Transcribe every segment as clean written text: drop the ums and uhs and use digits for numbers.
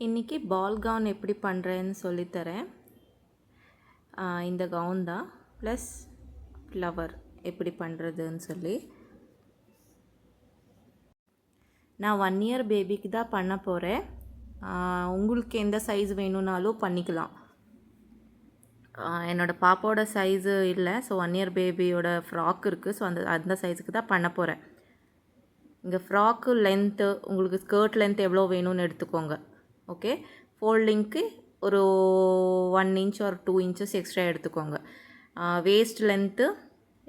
இன்றைக்கி பால் கவுன் எப்படி பண்ணுறேன்னு சொல்லித்தரேன். இந்த கவுன் தான் ப்ளஸ் ஃப்ளவர் எப்படி பண்ணுறதுன்னு சொல்லி. நான் 1 இயர் பேபிக்கு தான் பண்ண போகிறேன். உங்களுக்கு எந்த சைஸ் வேணும்னாலும் பண்ணிக்கலாம். என்னோடய பாப்பாவோட சைஸு இல்லை, ஸோ 1 இயர் பேபியோட ஃப்ராக் இருக்குது. ஸோ அந்த சைஸுக்கு தான் பண்ண போகிறேன். இங்கே ஃப்ராக்கு லென்த்து உங்களுக்கு ஸ்கர்ட் லென்த் எவ்வளோ வேணும்னு எடுத்துக்கோங்க. ஓகே, ஃபோல்டிங்க்கு ஒரு 1 இன்ச் ஒரு 2 இன்ச்சஸ் எக்ஸ்ட்ரா எடுத்துக்கோங்க. வேஸ்ட் லென்த்து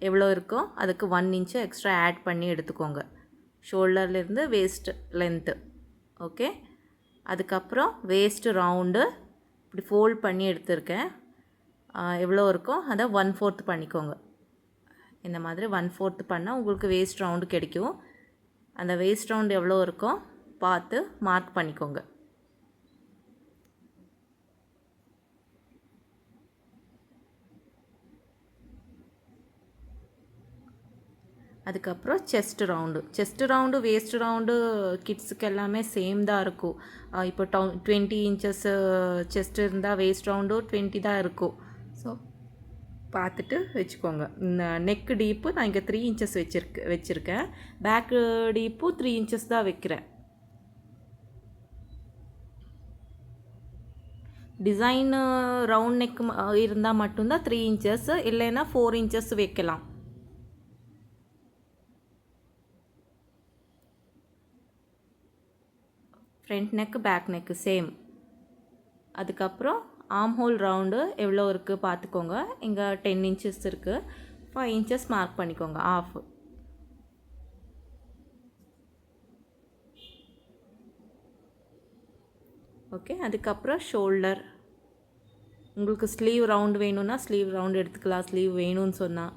எவ்வளோ இருக்கோ அதுக்கு 1 இன்ச்சு எக்ஸ்ட்ரா ஆட் பண்ணி எடுத்துக்கோங்க, ஷோல்டர்லேருந்து வேஸ்ட் லென்த்து. ஓகே, அதுக்கப்புறம் வேஸ்ட்டு ரவுண்டு இப்படி ஃபோல்ட் பண்ணி எடுத்திருக்கேன். எவ்வளோ இருக்கோ அதை 1/4 பண்ணிக்கோங்க. இந்த மாதிரி 1/4 பண்ணால் உங்களுக்கு வேஸ்ட் ரவுண்டு கிடைக்கும். அந்த வேஸ்ட் ரவுண்டு எவ்வளோ இருக்கோ பார்த்து மார்க் பண்ணிக்கோங்க. அதுக்கப்புறம் செஸ்ட் ரவுண்டு வேஸ்ட் ரவுண்டு கிட்ஸுக்கு எல்லாமே சேம் தான் இருக்கும். இப்போ 20 இன்ச்சஸ் செஸ்ட் இருந்தால் வேஸ்ட் ரவுண்டு 20 தான் இருக்கும். ஸோ பார்த்துட்டு வச்சுக்கோங்க. இந்த நெக்கு டீப்பு நான் இங்கே 3 இன்ச்சஸ் வச்சுருக்கேன். பேக்கு டீப்பும் 3 இன்ச்சஸ் தான் வைக்கிறேன். டிசைனு ரவுண்ட் நெக் இருந்தால் மட்டும்தான் 3 இன்ச்சஸ், இல்லைன்னா 4 இன்ச்சஸ் வைக்கலாம். Front neck back neck same. அதுக்கப்புறம் ஆர்ம் ஹோல் ரவுண்டு எவ்வளோ இருக்குது பார்த்துக்கோங்க. இங்கே 10 இன்ச்சஸ் இருக்குது. 5 இன்ச்சஸ் மார்க் பண்ணிக்கோங்க, ஆஃப். ஓகே, அதுக்கப்புறம் ஷோல்டர் உங்களுக்கு ஸ்லீவ் ரவுண்டு வேணும்னா ஸ்லீவ் ரவுண்டு எடுத்துக்கலாம், ஸ்லீவ் வேணும்னு சொன்னால்.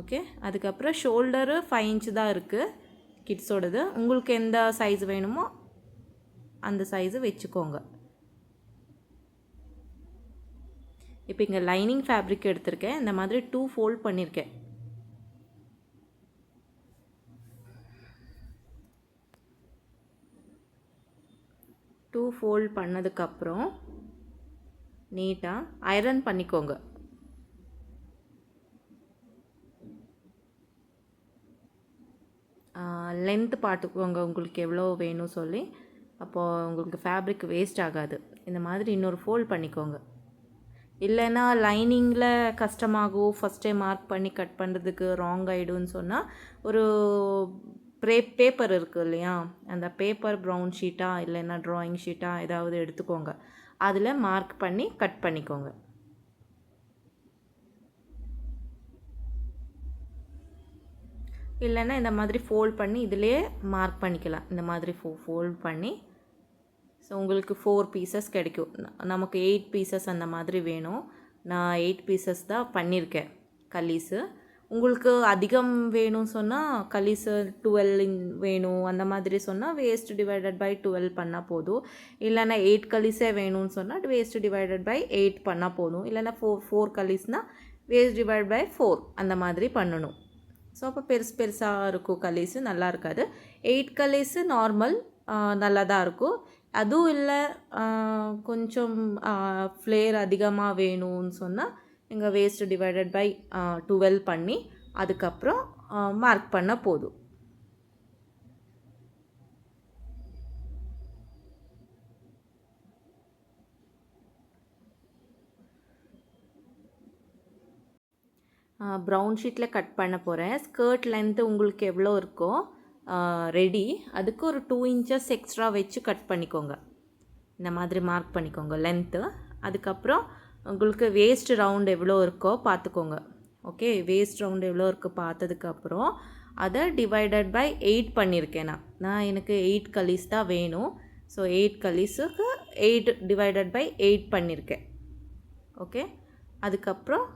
ஓகே, அதுக்கப்புறம் ஷோல்டரு 5 இன்ச்சு தான் இருக்குது கிட்ஸோடது. உங்களுக்கு எந்த சைஸ் வேணுமோ அந்த சைஸு வச்சுக்கோங்க. இப்போ இங்கே லைனிங் ஃபேப்ரிக் எடுத்திருக்கேன். இந்த மாதிரி 2 ஃபோல்ட் பண்ணியிருக்கேன். டூ ஃபோல்ட் பண்ணதுக்கப்புறம் நீட்டாக ஐரன் பண்ணிக்கோங்க. லென்த்து பார்த்துக்கோங்க உங்களுக்கு எவ்வளோ வேணும் சொல்லி. அப்போது உங்களுக்கு ஃபேப்ரிக் வேஸ்ட் ஆகாது. இந்த மாதிரி இன்னொரு ஃபோல்ட் பண்ணிக்கோங்க. இல்லைன்னா லைனிங்கில் கஷ்டமாகும், ஃபஸ்ட்டே மார்க் பண்ணி கட் பண்ணுறதுக்கு ராங் ஆகிடும்னு சொன்னால் ஒரு பேப்பர் இருக்குது இல்லையா, அந்த பேப்பர் ப்ரௌன் ஷீட்டாக இல்லைன்னா ட்ராயிங் ஷீட்டாக ஏதாவது எடுத்துக்கோங்க. அதில் மார்க் பண்ணி கட் பண்ணிக்கோங்க. இல்லைன்னா இந்த மாதிரி ஃபோல்ட் பண்ணி இதிலே மார்க் பண்ணிக்கலாம். இந்த மாதிரி ஃபோல்ட் பண்ணி ஸோ உங்களுக்கு 4 பீசஸ் கிடைக்கும். நமக்கு 8 பீசஸ் அந்த மாதிரி வேணும். நான் 8 பீசஸ் தான் பண்ணியிருக்கேன் கலீஸு. உங்களுக்கு அதிகம் வேணும் சொன்னால் கலீஸு 12 வேணும் அந்த மாதிரி சொன்னால் வேஸ்ட் டிவைடட் பை 12 பண்ணால் போதும். இல்லைன்னா 8 கலீஸே வேணும்னு சொன்னால் வேஸ்ட் டிவைடட் பை 8 பண்ணால் போதும். இல்லைன்னா 4 கலீஸ்னால் வேஸ்ட் டிவைட் பை 4 அந்த மாதிரி பண்ணணும். ஸோ அப்போ பெருசாக இருக்கும் கலீஸு, நல்லா இருக்காது. 8 கலீஸு நார்மல் நல்லா தான் இருக்கும். அதுவும் இல்லை கொஞ்சம் ஃப்ளேர் அதிகமாக வேணும்னு சொன்னால் இங்கே வேஸ்ட் டிவைடட் பை 12 பண்ணி அதுக்கப்புறம் மார்க் பண்ண போதும். ப்ரௌன் ஷீட்டில் கட் பண்ண போகிறேன். ஸ்கர்ட் லென்த்து உங்களுக்கு எவ்வளோ இருக்கோ ரெடி, அதுக்கு ஒரு 2 இன்ச்சஸ் எக்ஸ்ட்ரா வச்சு கட் பண்ணிக்கோங்க. இந்த மாதிரி மார்க் பண்ணிக்கோங்க லென்த்து. அதுக்கப்புறம் உங்களுக்கு வேஸ்ட் ரவுண்டு எவ்வளோ இருக்கோ பார்த்துக்கோங்க. ஓகே, வேஸ்ட் ரவுண்டு எவ்வளோ இருக்குது பார்த்ததுக்கப்புறம் அதை டிவைடட் பை 8 பண்ணியிருக்கேன். நான் எனக்கு 8 கலீஸ் தான் வேணும். ஸோ 8 கலீஸுக்கு 8 டிவைடட் பை 8 பண்ணியிருக்கேன். ஓகே, அதுக்கப்புறம்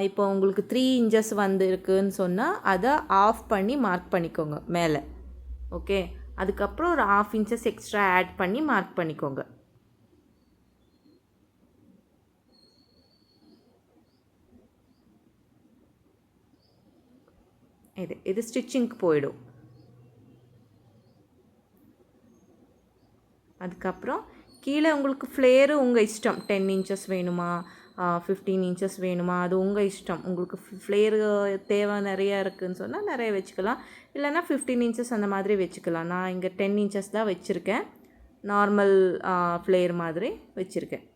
இப்போ உங்களுக்கு 3 இன்ச்சஸ் இருக்குதுன்னு சொன்னால் அதை ஆஃப் பண்ணி மார்க் பண்ணிக்கோங்க மேலே. ஓகே, அதுக்கப்புறம் ஒரு 1/2 இன்ச்சஸ் எக்ஸ்ட்ரா ஆட் பண்ணி மார்க் பண்ணிக்கோங்க. இது ஸ்டிச்சிங்க்கு போயிடும். அதுக்கப்புறம் கீழே உங்களுக்கு ஃப்ளேரு உங்கள் இஷ்டம், 10 இன்ச்சஸ் வேணுமா 15 இன்ச்சஸ் வேணுமா, அது உங்கள் இஷ்டம். உங்களுக்கு ஃப்ளேரு தேவை நிறையா இருக்குதுன்னு சொன்னால் நிறைய வச்சுக்கலாம், இல்லைனா 15 இன்ச்சஸ் அந்த மாதிரி வச்சுக்கலாம். நான் இங்கே 10 இன்ச்சஸ் தான் வச்சுருக்கேன், நார்மல் ஃப்ளேர் மாதிரி வச்சுருக்கேன்.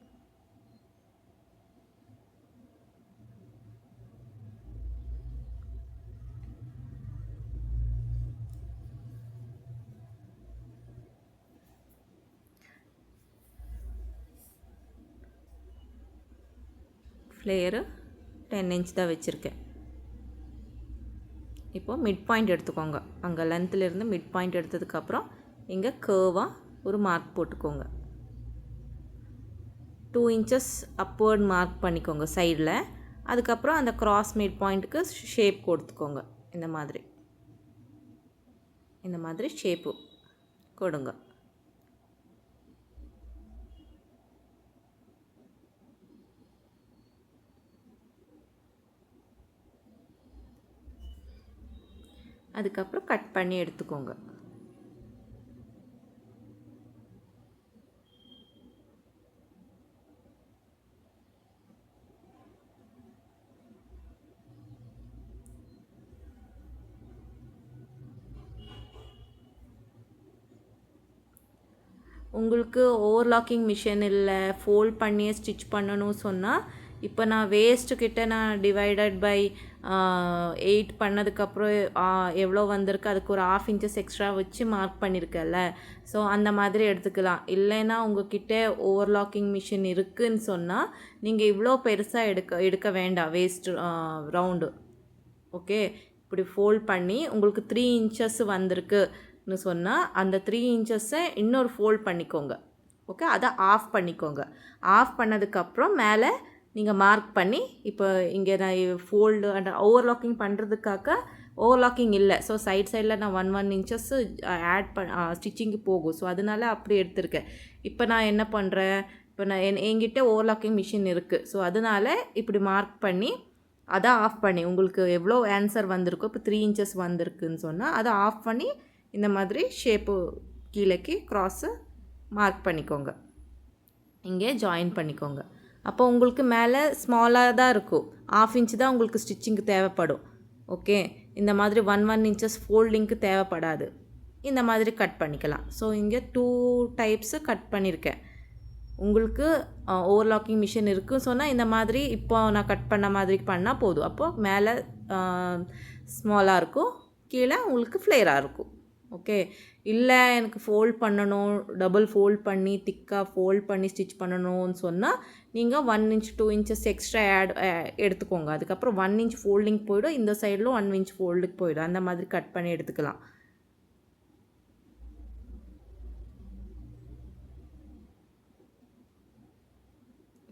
ஃப்ளேரு 10 இன்ச் தான் வச்சுருக்கேன். இப்போது மிட் பாயிண்ட் எடுத்துக்கோங்க. அங்கே லென்த்துலேருந்து மிட் பாயிண்ட் எடுத்ததுக்கப்புறம் இங்கே கர்வாக ஒரு மார்க் போட்டுக்கோங்க. 2 இன்ச்சஸ் அப்வர்ட் மார்க் பண்ணிக்கோங்க சைடில். அதுக்கப்புறம் அந்த கிராஸ் மிட் பாயிண்ட்டுக்கு ஷேப் கொடுத்துக்கோங்க. இந்த மாதிரி ஷேப்பு கொடுங்க. அதுக்கப்புறம் கட் பண்ணி எடுத்துக்கோங்க. உங்களுக்கு ஓவர்லாக்கிங் மிஷின் இல்லை, ஃபோல்ட் பண்ணியே ஸ்டிச் பண்ணணும் சொன்னால், இப்போ நான் வேஸ்ட்டுக்கிட்ட நான் டிவைடட் பை 8 பண்ணதுக்கப்புறம் எவ்வளோ வந்திருக்கு, அதுக்கு ஒரு 1/2 இன்ச்சஸ் எக்ஸ்ட்ரா வச்சு மார்க் பண்ணியிருக்கேன்ல, ஸோ அந்த மாதிரி எடுத்துக்கலாம். இல்லைன்னா உங்கள்கிட்ட ஓவர்லாக்கிங் மிஷின் இருக்குதுன்னு சொன்னால் நீங்கள் இவ்வளோ பெருசாக எடுக்க வேண்டாம் வேஸ்ட்டு ரவுண்டு. ஓகே, இப்படி ஃபோல்ட் பண்ணி உங்களுக்கு 3 இன்ச்சஸ் வந்திருக்குன்னு சொன்னால் அந்த 3 இன்ச்சஸை இன்னொரு ஃபோல்ட் பண்ணிக்கோங்க. ஓகே, அதை ஆஃப் பண்ணிக்கோங்க. ஆஃப் பண்ணதுக்கப்புறம் மேலே நீங்கள் மார்க் பண்ணி, இப்போ இங்கே நான் ஃபோல்டு அண்ட் ஓவர்லாக்கிங் பண்ணுறதுக்காக ஓவர்லாக்கிங் இல்லை, ஸோ சைடில் நான் 1 இன்ச்சஸ் ஆட் ஸ்டிச்சிங்கு போகும், ஸோ அதனால அப்படி எடுத்திருக்கேன். இப்போ நான் என்ன பண்ணுறேன், இப்போ நான் என்கிட்ட ஓவர்லாக்கிங் மிஷின் இருக்குது, ஸோ அதனால் இப்படி மார்க் பண்ணி அதை ஆஃப் பண்ணி, உங்களுக்கு எவ்வளோ ஆன்சர் வந்திருக்கோ, இப்போ 3 இன்ச்சஸ் வந்திருக்குன்னு சொன்னால் அதை ஆஃப் பண்ணி இந்த மாதிரி ஷேப்பு கீழேக்கு க்ராஸு மார்க் பண்ணிக்கோங்க. இங்கே ஜாயின் பண்ணிக்கோங்க. அப்போ உங்களுக்கு மேலே ஸ்மாலாக தான் இருக்கும், 1/2 இன்ச்சு தான் உங்களுக்கு ஸ்டிச்சிங்க்கு தேவைப்படும். ஓகே, இந்த மாதிரி 1 இன்ச்சஸ் ஃபோல்டிங்க்கு தேவைப்படாது. இந்த மாதிரி கட் பண்ணிக்கலாம். ஸோ இங்கே 2 டைப்ஸு கட் பண்ணியிருக்கேன். உங்களுக்கு ஓவர்லாக்கிங் மிஷின் இருக்குன்னு சொன்னால் இந்த மாதிரி இப்போ நான் கட் பண்ண மாதிரி பண்ணால் போதும். அப்போது மேலே ஸ்மாலாக இருக்கும், கீழே உங்களுக்கு ஃப்ளேராக இருக்கும். ஓகே, இல்லை எனக்கு ஃபோல்ட் பண்ணணும், டபுள் ஃபோல்ட் பண்ணி திக்காக ஃபோல்ட் பண்ணி ஸ்டிச் பண்ணணும்னு சொன்னால் நீங்கள் 1 இன்ச் 2 இன்ச்சஸ் எக்ஸ்ட்ரா எடுத்துக்கோங்க. அதுக்கப்புறம் 1 இன்ச் ஃபோல்டிங் போய்டும், இந்த சைடில் 1 இன்ச் ஃபோல்டுக்கு போய்டும். அந்த மாதிரி கட் பண்ணி எடுத்துக்கலாம்.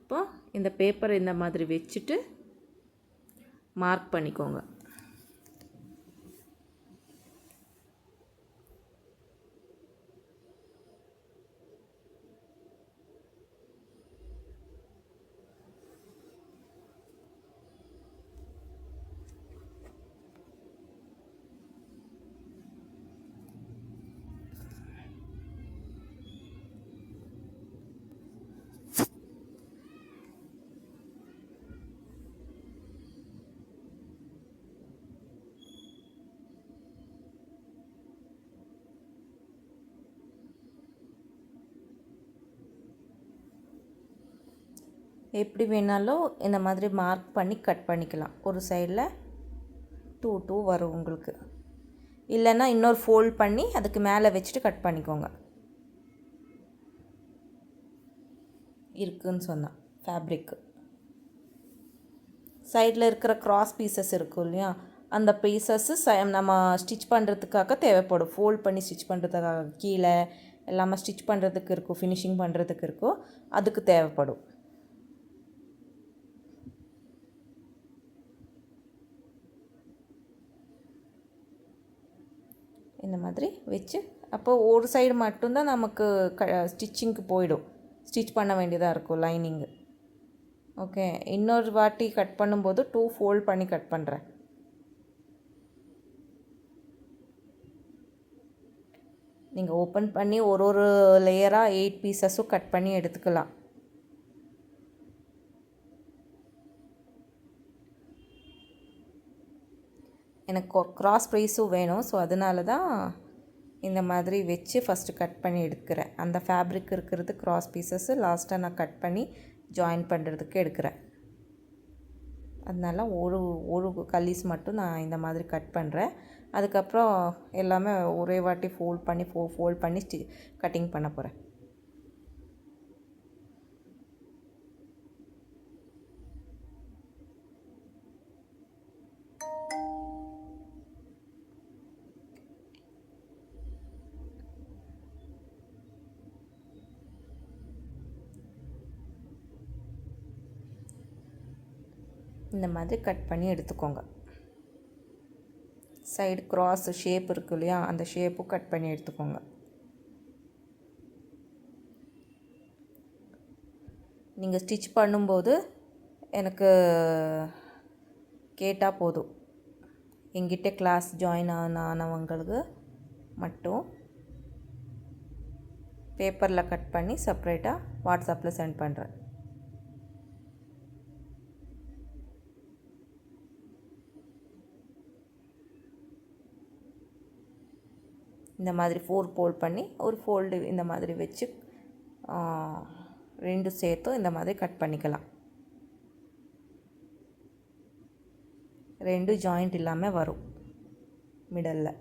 இப்போ இந்த பேப்பரை இந்த மாதிரி வச்சுட்டு மார்க் பண்ணிக்கோங்க. எப்படி வேணாலும் இந்த மாதிரி மார்க் பண்ணி கட் பண்ணிக்கலாம். ஒரு சைடில் 2 வரும் உங்களுக்கு, இல்லைன்னா இன்னொரு ஃபோல்ட் பண்ணி அதுக்கு மேலே வச்சுட்டு கட் பண்ணிக்கோங்க. இருக்குன்னு சொன்னால் ஃபேப்ரிக்கு சைடில் இருக்கிற க்ராஸ் பீசஸ் இருக்கும் இல்லையா, அந்த பீசஸ்ஸு நம்ம ஸ்டிச் பண்ணுறதுக்காக தேவைப்படும். ஃபோல்ட் பண்ணி ஸ்டிச் பண்ணுறதுக்காக கீழே எல்லாமே ஸ்டிச் பண்ணுறதுக்கு இருக்கும், ஃபினிஷிங் பண்ணுறதுக்கு இருக்கும், அதுக்கு தேவைப்படும். இந்த மாதிரி வச்சு அப்போது ஒரு சைடு மட்டும்தான் நமக்கு ஸ்டிச்சிங்க்கு போயிடும், ஸ்டிச் பண்ண வேண்டியதாக இருக்கும் லைனிங்கு. ஓகே, இன்னொரு வாட்டி கட் பண்ணும்போது 2 ஃபோல்ட் பண்ணி கட் பண்ணுறேன். நீங்கள் ஓப்பன் பண்ணி ஒரு லேயராக 8 பீசஸும் கட் பண்ணி எடுத்துக்கலாம். எனக்கு கிராஸ் ப்ரைஸும் வேணும். ஸோ அதனால தான் இந்த மாதிரி வச்சு ஃபஸ்ட்டு கட் பண்ணி எடுக்கிறேன். அந்த ஃபேப்ரிக் இருக்கிறது கிராஸ் பீசஸ்ஸு லாஸ்ட்டாக நான் கட் பண்ணி ஜாயின் பண்ணுறதுக்கு எடுக்கிறேன். அதனால ஒரு கலீஸ் மட்டும் நான் இந்த மாதிரி கட் பண்ணுறேன். அதுக்கப்புறம் எல்லாமே ஒரே வாட்டி ஃபோல்ட் பண்ணி கட்டிங் பண்ண போகிறேன். இந்த மாதிரி கட் பண்ணி எடுத்துக்கோங்க. சைடு கிராஸ் ஷேப் இருக்கு இல்லையா, அந்த ஷேப்பும் கட் பண்ணி எடுத்துக்கோங்க. நீங்கள் ஸ்டிச் பண்ணும்போது எனக்கு கேட்டால் போதும். எங்கிட்ட கிளாஸ் ஜாயின் ஆனவங்களுக்கு மட்டும் பேப்பரில் கட் பண்ணி செப்ரேட்டாக வாட்ஸ்அப்பில் சென்ட் பண்ணுறேன். இந்த மாதிரி 4 ஃபோல்ட் பண்ணி ஒரு ஃபோல்டு இந்த மாதிரி வச்சு 2 சேர்த்தும் இந்த மாதிரி கட் பண்ணிக்கலாம். 2 ஜாயிண்ட் இல்லாமல் வரும் மிடலில்.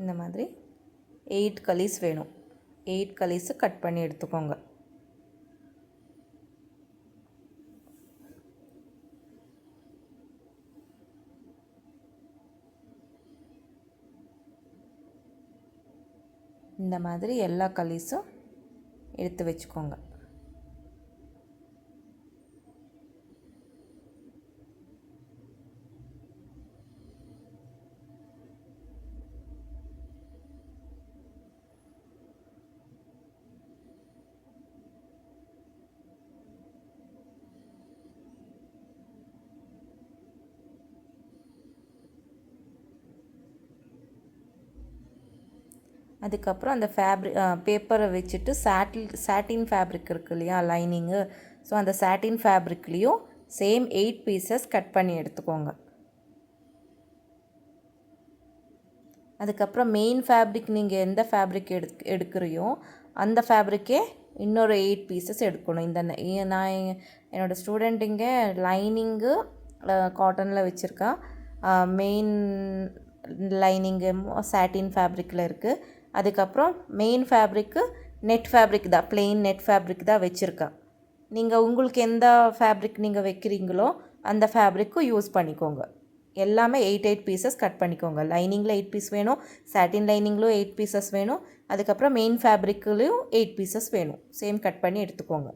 இந்த மாதிரி 8 கலீஸ் வேணும். 8 கலீஸு கட் பண்ணி எடுத்துக்கோங்க. இந்த மாதிரி எல்லா கலீஸும் எடுத்து வச்சுக்கோங்க. அதுக்கப்புறம் அந்த பேப்பரை வச்சுட்டு சாட்டின் ஃபேப்ரிக் இருக்குது இல்லையா, லைனிங்கு. ஸோ அந்த சாட்டின் ஃபேப்ரிக்லேயும் சேம் 8 பீசஸ் கட் பண்ணி எடுத்துக்கோங்க. அதுக்கப்புறம் மெயின் ஃபேப்ரிக் நீங்கள் எந்த ஃபேப்ரிக் எடுக்கிறையோ அந்த ஃபேப்ரிக்கே இன்னொரு 8 பீசஸ் எடுக்கணும். நான் என்னோடய ஸ்டூடெண்ட் இங்கே லைனிங்கு காட்டனில் வச்சுருக்கா, மெயின் லைனிங்கு சாட்டின் ஃபேப்ரிக்கில் இருக்குது. அதுக்கப்புறம் மெயின் ஃபேப்ரிக்கு நெட் ஃபேப்ரிக் தான், ப்ளெயின் நெட் ஃபேப்ரிக் தான் வச்சுருக்கா. நீங்கள் உங்களுக்கு எந்த ஃபேப்ரிக் நீங்கள் வைக்கிறீங்களோ அந்த ஃபேப்ரிக்கும் யூஸ் பண்ணிக்கோங்க. எல்லாமே 8 பீசஸ் கட் பண்ணிக்கோங்க. லைனிங்கில் 8 பீஸ் வேணும், சாட்டின் லைனிங்லையும் 8 பீசஸ் வேணும், அதுக்கப்புறம் மெயின் ஃபேப்ரிக்லேயும் 8 பீசஸ் வேணும். சேம் கட் பண்ணி எடுத்துக்கோங்க.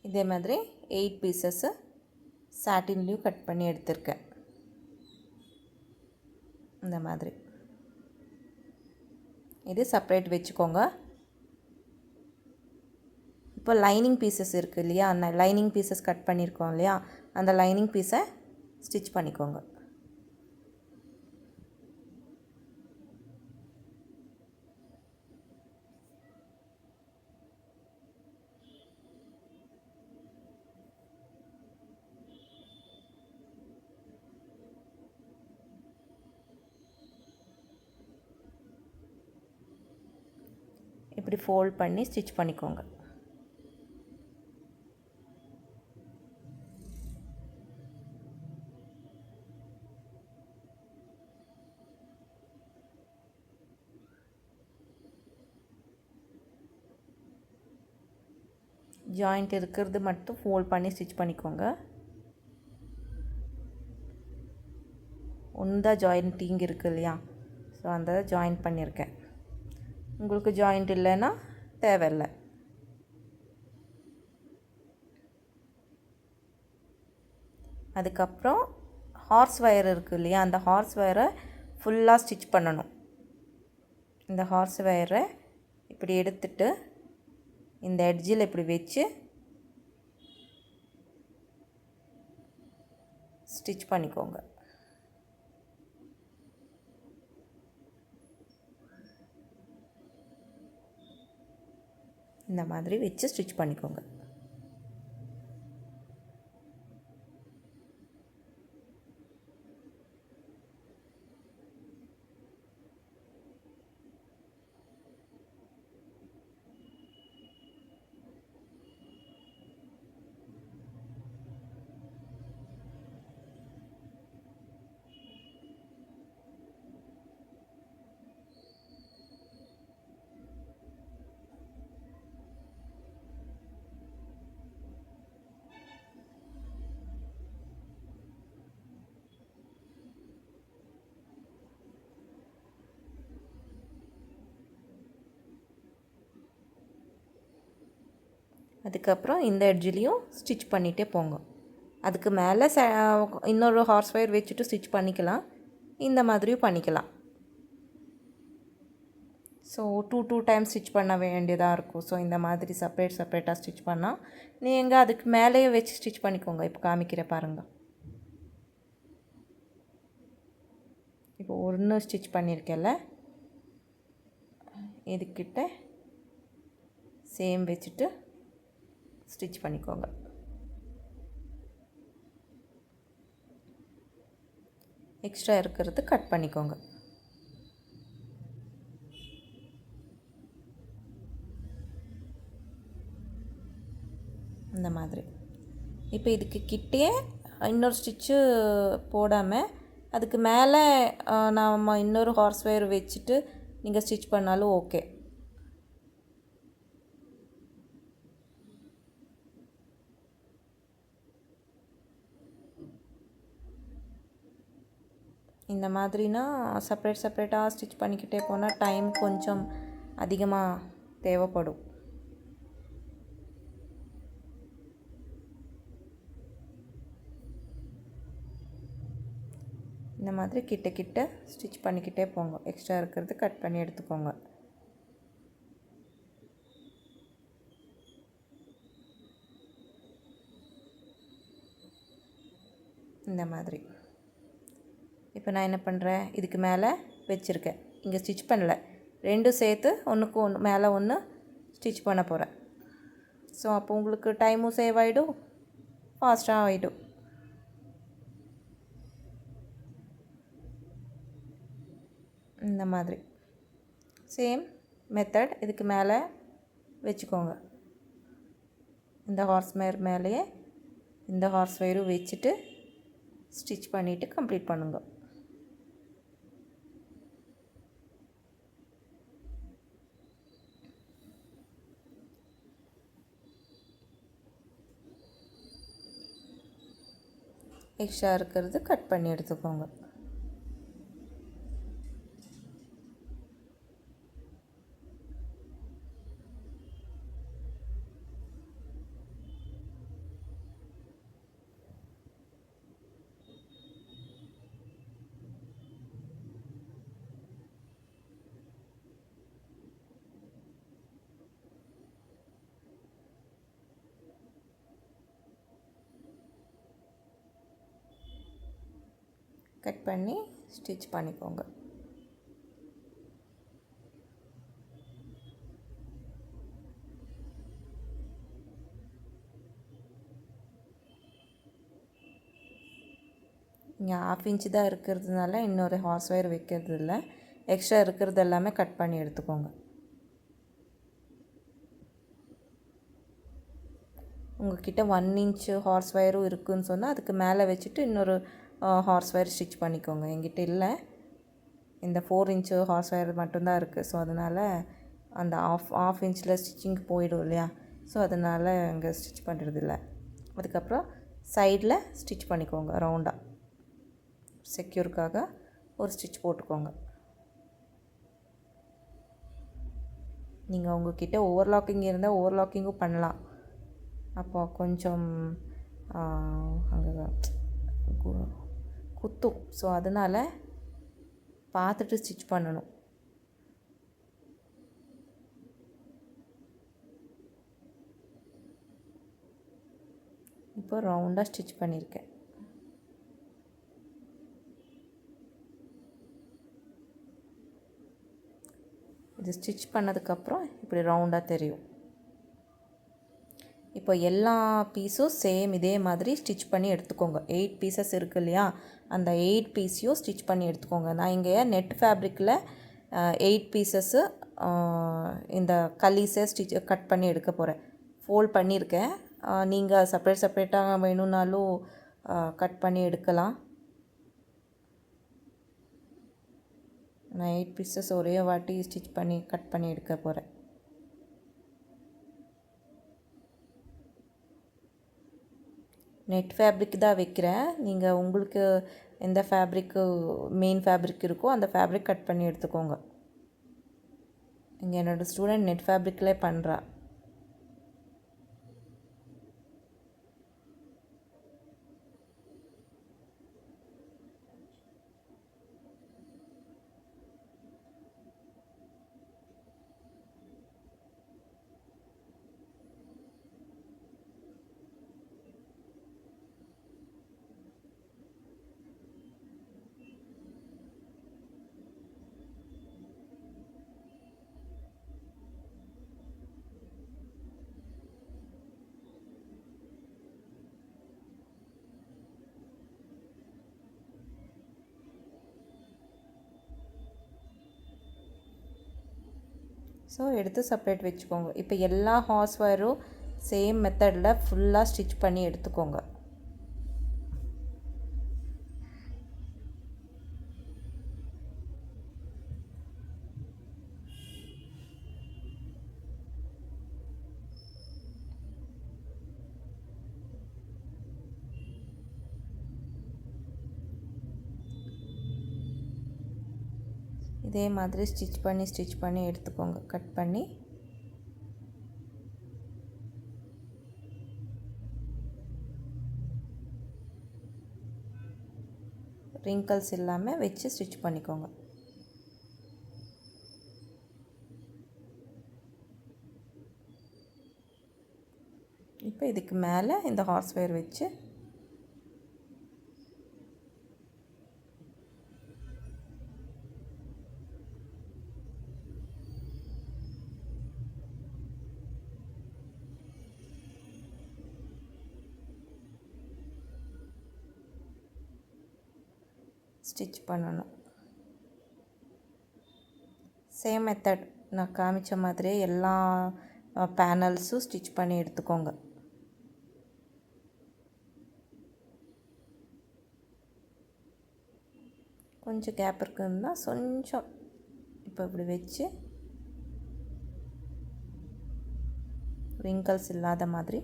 இதே மாதிரி 8 பீசஸ்ஸு சாட்டின்லேயும் கட் பண்ணி எடுத்திருக்கேன். இந்த மாதிரி இது செப்ரேட் வச்சுக்கோங்க. இப்போ லைனிங் பீசஸ் இருக்குது இல்லையா, லைனிங் பீசஸ் கட் பண்ணியிருக்கோம் இல்லையா, அந்த லைனிங் பீஸை ஸ்டிச் பண்ணிக்கோங்க. இப்படி ஃபோல்ட் பண்ணி ஸ்டிச் பண்ணிக்கோங்க. ஜாயிண்ட் இருக்கிறது மட்டும் ஃபோல்ட் பண்ணி ஸ்டிச் பண்ணிக்கோங்க. ஒன்று தான் ஜாயிண்டிங் இருக்குது இல்லையா, ஸோ அந்த ஜாயின் பண்ணியிருக்கேன். உங்களுக்கு ஜாயிண்ட் இல்லைன்னா தேவையில்லை. அதுக்கப்புறம் ஹார்ஸ் வயர் இருக்குது இல்லையா, அந்த ஹார்ஸ் வயரை ஃபுல்லாக ஸ்டிச் பண்ணணும். இந்த ஹார்ஸ் வயரை இப்படி எடுத்துட்டு இந்த எட்ஜில் இப்படி வச்சு ஸ்டிச் பண்ணிக்கோங்க. இந்த மாதிரி வச்சு ஸ்டிச் பண்ணிக்கோங்க. அதுக்கப்புறம் இந்த எட்ஜிலையும் ஸ்டிச் பண்ணிகிட்டே போங்க. அதுக்கு மேலே இன்னொரு ஹார்ஸ் வயர் வச்சுட்டு ஸ்டிச் பண்ணிக்கலாம், இந்த மாதிரியும் பண்ணிக்கலாம். ஸோ டூ டைம்ஸ் ஸ்டிச் பண்ண வேண்டியதாக இருக்கும். ஸோ இந்த மாதிரி செப்பரேட்டாக ஸ்டிச் பண்ணால் நீங்கள் அதுக்கு மேலேயே வச்சு ஸ்டிச் பண்ணிக்கோங்க. இப்போ காமிக்கிற பாருங்கள். இப்போ ஒன்று ஸ்டிச் பண்ணியிருக்கேன்ல, இதுக்கிட்ட சேம் வச்சுட்டு ஸ்டிச் பண்ணிக்கோங்க. எக்ஸ்ட்ரா இருக்கிறது கட் பண்ணிக்கோங்க. இந்த மாதிரி. இப்போ இதுக்கு கிட்டே இன்னொரு ஸ்டிச்சு போடாமல் அதுக்கு மேலே நாம் இன்னொரு ஹார்ஸ் வயர் வச்சுட்டு நீங்கள் ஸ்டிச் பண்ணாலும் ஓகே. இந்த மாதிரினா செப்பரேட்டாக ஸ்டிச் பண்ணிக்கிட்டே போனால் டைம் கொஞ்சம் அதிகமாக தேவைப்படும். இந்த மாதிரி கிட்ட ஸ்டிச் பண்ணிக்கிட்டே போங்க. எக்ஸ்ட்ரா இருக்கிறது கட் பண்ணி எடுத்துக்கோங்க. இந்த மாதிரி. இப்போ நான் என்ன பண்ணுறேன், இதுக்கு மேலே வச்சுருக்கேன், இங்கே ஸ்டிச் பண்ணலை, ரெண்டும் சேர்த்து ஒன்றுக்கு ஒன்று மேலே ஒன்று ஸ்டிச் பண்ண போகிறேன். ஸோ அப்போ உங்களுக்கு டைமும் சேவ் ஆகிடும், ஃபாஸ்ட்டாக ஆகிடும். இந்த மாதிரி சேம் மெத்தட் இதுக்கு மேலே வச்சுக்கோங்க. இந்த ஹார்ஸ் வயர் மேலேயே இந்த ஹார்ஸ் வயரும் வச்சுட்டு ஸ்டிச் பண்ணிவிட்டு கம்ப்ளீட் பண்ணுங்க. எக்ஸ்ட்ரா இருக்கிறது கட் பண்ணி எடுத்துக்கோங்க. கட் பண்ணி ஸ்டிச் பண்ணிக்கோங்க. இங்கே 1/2 இன்ச்சு தான் இருக்கிறதுனால இன்னொரு ஹார்ஸ் வயர் வைக்கிறது இல்லை, எக்ஸ்ட்ரா இருக்கிறது எல்லாமே கட் பண்ணி எடுத்துக்கோங்க. உங்கள்கிட்ட 1 இன்ச்சு ஹார்ஸ் வயரும் இருக்குதுன்னு சொன்னால் அதுக்கு மேலே வச்சுட்டு இன்னொரு ஹார்ஸ் வயர் ஸ்டிச் பண்ணிக்கோங்க. என்கிட்ட இல்லை, இந்த 4 இன்ச்சு ஹார்ஸ் வயர் மட்டும்தான் இருக்குது. ஸோ அதனால் அந்த ஆஃப் இன்ச்சில் ஸ்டிச்சிங் போயிடும் இல்லையா, ஸோ அதனால் அங்கே ஸ்டிச் பண்ணுறதில்ல. அதுக்கப்புறம் சைடில் ஸ்டிச் பண்ணிக்கோங்க. ரவுண்டாக செக்யூருக்காக ஒரு ஸ்டிச் போட்டுக்கோங்க. நீங்கள் உங்கள்கிட்ட ஓவர்லாக்கிங் இருந்தால் ஓவர்லாக்கிங்கும் பண்ணலாம். அப்போ கொஞ்சம் அங்கே குத்தும். ஸோ அதனால் பார்த்துட்டு ஸ்டிச் பண்ணணும். இப்போ ரவுண்டாக ஸ்டிச் பண்ணியிருக்கேன். இது ஸ்டிச் பண்ணதுக்கப்புறம் இப்படி ரவுண்டாக தெரியும். இப்போ எல்லா பீஸும் சேம் இதே மாதிரி ஸ்டிச் பண்ணி எடுத்துக்கோங்க. 8 பீசஸ் இருக்குது இல்லையா, அந்த 8 பீஸையும் ஸ்டிச் பண்ணி எடுத்துக்கோங்க. நான் இங்கே நெட் ஃபேப்ரிக்கில் 8 பீசஸ்ஸு இந்த கலீஸை கட் பண்ணி எடுக்க போகிறேன். ஃபோல்ட் பண்ணியிருக்கேன். நீங்கள் செப்பரேட்டாக வேணும்னாலும் கட் பண்ணி எடுக்கலாம். நான் 8 பீசஸ் ஒரே வாட்டி ஸ்டிச் பண்ணி கட் பண்ணி எடுக்க போகிறேன். நெட் ஃபேப்ரிக் தான் வைக்கிறேன். நீங்கள் உங்களுக்கு எந்த ஃபேப்ரிக்கு மெயின் ஃபேப்ரிக் இருக்கோ அந்த ஃபேப்ரிக் கட் பண்ணி எடுத்துக்கோங்க. இங்கே என்னோடய ஸ்டூடெண்ட் நெட் ஃபேப்ரிக்லே பண்ணுறா. ஸோ எடுத்து செப்பரேட் வச்சுக்கோங்க. இப்போ எல்லா ஹார்ஸ் ஒயரும் சேம் மெத்தடில் ஃபுல்லாக ஸ்டிச் பண்ணி எடுத்துக்கோங்க. இதே மாதிரி ஸ்டிச் பண்ணி எடுத்துக்கோங்க. கட் பண்ணி ரிங்கிள்ஸ் இல்லாமல் வச்சு ஸ்டிச் பண்ணிக்கோங்க. இப்போ இதுக்கு மேலே இந்த ஹார்ஸ் ஒயர் வச்சு ஸ்டிச் பண்ணணும். சேம் மெத்தட் நான் காமிச்ச மாதிரியே எல்லா பேனல்ஸும் ஸ்டிச் பண்ணி எடுத்துக்கோங்க. கொஞ்சம் கேப் இருக்குதுன்னா கொஞ்சம் இப்போ இப்படி வச்சு ரிங்கிள்ஸ் இல்லாத மாதிரி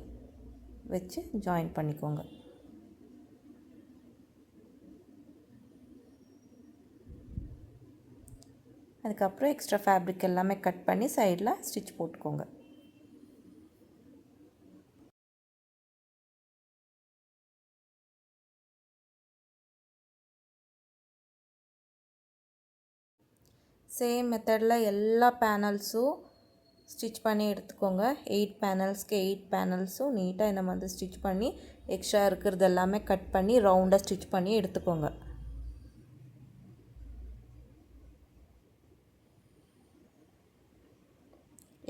வச்சு ஜாயின் பண்ணிக்கோங்க. அதுக்கப்புறம் எக்ஸ்ட்ரா ஃபேப்ரிக் எல்லாமே கட் பண்ணி சைடில் ஸ்டிச் போட்டுக்கோங்க. சேம் மெத்தடில் எல்லா பேனல்ஸும் ஸ்டிச் பண்ணி எடுத்துக்கோங்க. 8 பேனல்ஸ்க்கு 8 பேனல்ஸும் நீட்டாக இந்த மாதிரி ஸ்டிச் பண்ணி எக்ஸ்ட்ரா இருக்கிறது எல்லாமே கட் பண்ணி ரவுண்டாக ஸ்டிச் பண்ணி எடுத்துக்கோங்க.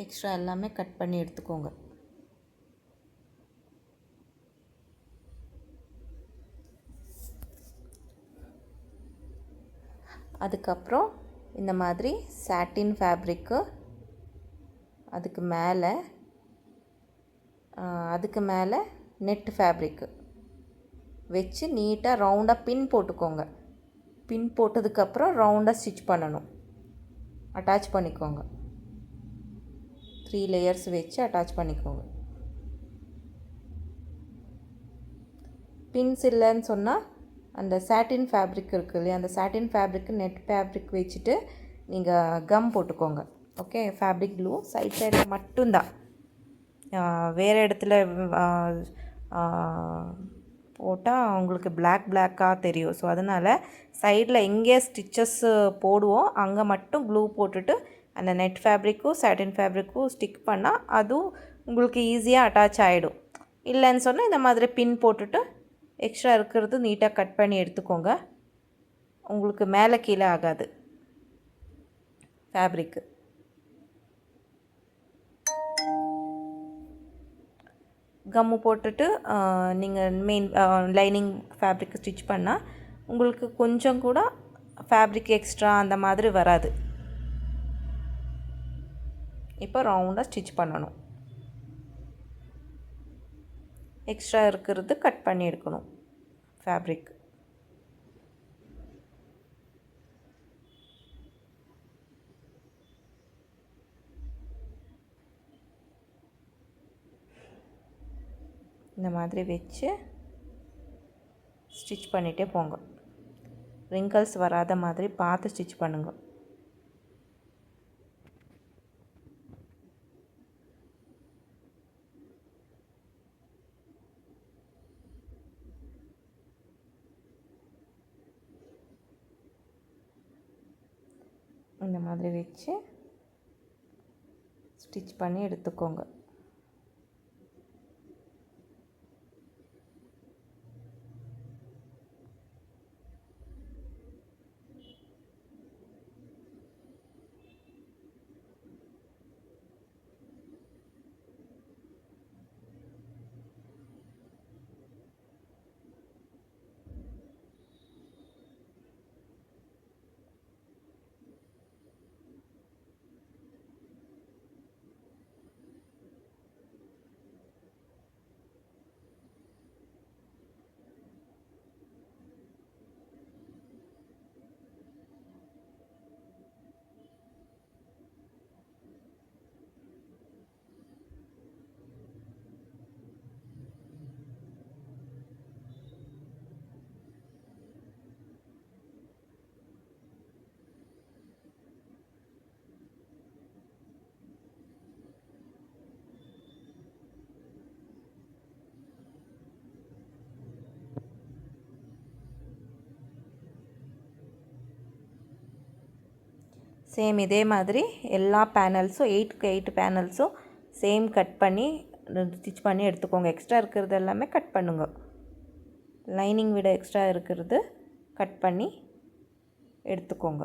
எக்ஸ்ட்ரா எல்லாமே கட் பண்ணி எடுத்துக்கோங்க. அதுக்கப்புறம் இந்த மாதிரி சாட்டின் ஃபேப்ரிக்கு அதுக்கு மேலே நெட் ஃபேப்ரிக்கு வச்சு நீட்டாக ரவுண்டாக பின் போட்டுக்கோங்க. பின் போட்டதுக்கப்புறம் ரவுண்டாக ஸ்டிச் பண்ணணும். அட்டாச் பண்ணிக்கோங்க. 3 லேயர்ஸ் வச்சு அட்டாச் பண்ணிக்கோங்க. பின்ஸ் இல்லைன்னு சொன்னால் அந்த சாட்டின் ஃபேப்ரிக் இருக்குது இல்லையா, அந்த சாட்டின் ஃபேப்ரிக்கு நெட் ஃபேப்ரிக் வச்சுட்டு நீங்கள் கம் போட்டுக்கோங்க. ஓகே, ஃபேப்ரிக் க்ளூ சைடில் மட்டும்தான், வேறு இடத்துல போட்டால் உங்களுக்கு பிளாக்காக தெரியும். ஸோ அதனால் சைடில் எங்கே ஸ்டிச்சஸ்ஸு போடுவோம் அங்கே மட்டும் க்ளூ போட்டுட்டு அந்த நெட் ஃபேப்ரிக்கும் சாட்டின் ஃபேப்ரிக்கும் ஸ்டிக் பண்ணால் அதுவும் உங்களுக்கு ஈஸியாக அட்டாச் ஆகிடும். இல்லைன்னு சொன்னால் இந்த மாதிரி பின் போட்டுட்டு எக்ஸ்ட்ரா இருக்கிறது நீட்டாக கட் பண்ணி எடுத்துக்கோங்க. உங்களுக்கு மேலே கீழே ஆகாது ஃபேப்ரிக்கு. கம்மு போட்டுட்டு நீங்கள் மெயின் லைனிங் ஃபேப்ரிக் ஸ்டிச் பண்ணால் உங்களுக்கு கொஞ்சம் கூட ஃபேப்ரிக் எக்ஸ்ட்ரா அந்த மாதிரி வராது. இப்போ ரவுண்டாக ஸ்டிச் பண்ணணும். எக்ஸ்ட்ரா இருக்கிறது கட் பண்ணி எடுக்கணும் ஃபேப்ரிக். இந்த மாதிரி வச்சு ஸ்டிச் பண்ணிகிட்டே போங்க. ரிங்கிள்ஸ் வராத மாதிரி பார்த்து ஸ்டிச் பண்ணுங்க. இந்த மாதிரி வச்சு ஸ்டிச் பண்ணி எடுத்துக்கோங்க. சேம் இதே மாதிரி எல்லா பேனல்ஸும் 8க்கு 8 பேனல்ஸும் சேம் கட் பண்ணி ஸ்டிச் பண்ணி எடுத்துக்கோங்க. எக்ஸ்ட்ரா இருக்கிறது எல்லாமே கட் பண்ணுங்க. லைனிங் விட எக்ஸ்ட்ரா இருக்கிறது கட் பண்ணி எடுத்துக்கோங்க.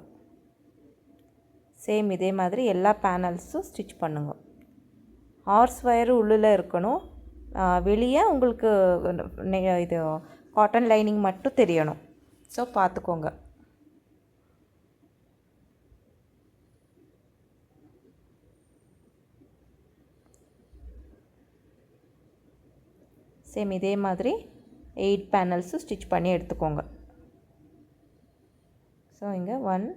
சேம் இதே மாதிரி எல்லா பேனல்ஸும் ஸ்டிச் பண்ணுங்க. ஹார்ஸ் ஒயரு உள்ளே இருக்கணும், வெளியே உங்களுக்கு இது காட்டன் லைனிங் மட்டும் தெரியணும். ஸோ பார்த்துக்கோங்க. சேம் இதே மாதிரி 8 பேனல்ஸும் ஸ்டிச் பண்ணி எடுத்துக்கோங்க. ஸோ இங்கே 1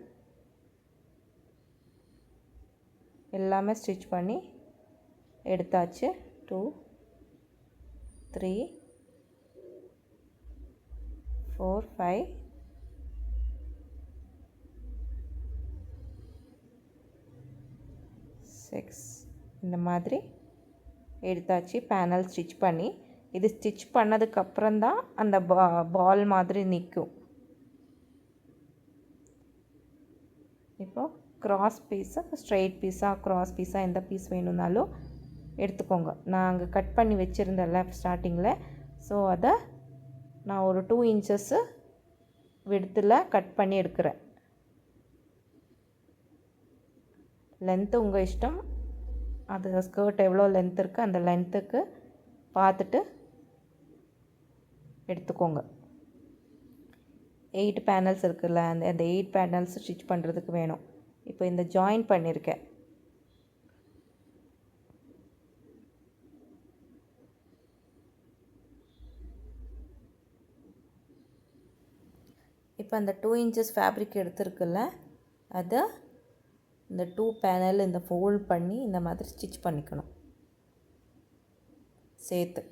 எல்லாமே ஸ்டிச் பண்ணி எடுத்தாச்சு. 2 3 4 5 6 இந்த மாதிரி எடுத்தாச்சு பேனல் ஸ்டிச் பண்ணி. இது ஸ்டிச் பண்ணதுக்கப்புறம் தான் அந்த பால் மாதிரி நிற்கும். இப்போது க்ராஸ் பீஸாக ஸ்ட்ரெயிட் பீஸாக க்ராஸ் பீஸாக எந்த பீஸ் வேணும்னாலும் எடுத்துக்கோங்க. நான் அங்கே கட் பண்ணி வச்சுருந்தேன்ல ஸ்டார்டிங்கில், ஸோ அதை நான் ஒரு 2 இன்ச்சஸ்ஸு விடத்தில் கட் பண்ணி எடுக்கிறேன். லென்த்து உங்கள் இஷ்டம், அது ஸ்கர்ட் எவ்வளோ லென்த் இருக்குது அந்த லென்த்துக்கு பார்த்துட்டு எடுத்துக்கோங்க. 8 பேனல்ஸ் இருக்குல்ல, அந்த 8 பேனல்ஸ் ஸ்டிச் பண்ணுறதுக்கு வேணும். இப்போ இந்த ஜாயின் பண்ணியிருக்கேன். இப்போ அந்த 2 இன்ச்சஸ் ஃபேப்ரிக் எடுத்துருக்குல்ல, அதை இந்த 2 பேனல் இந்த ஃபோல்ட் பண்ணி இந்த மாதிரி ஸ்டிச் பண்ணிக்கணும் சேர்த்து.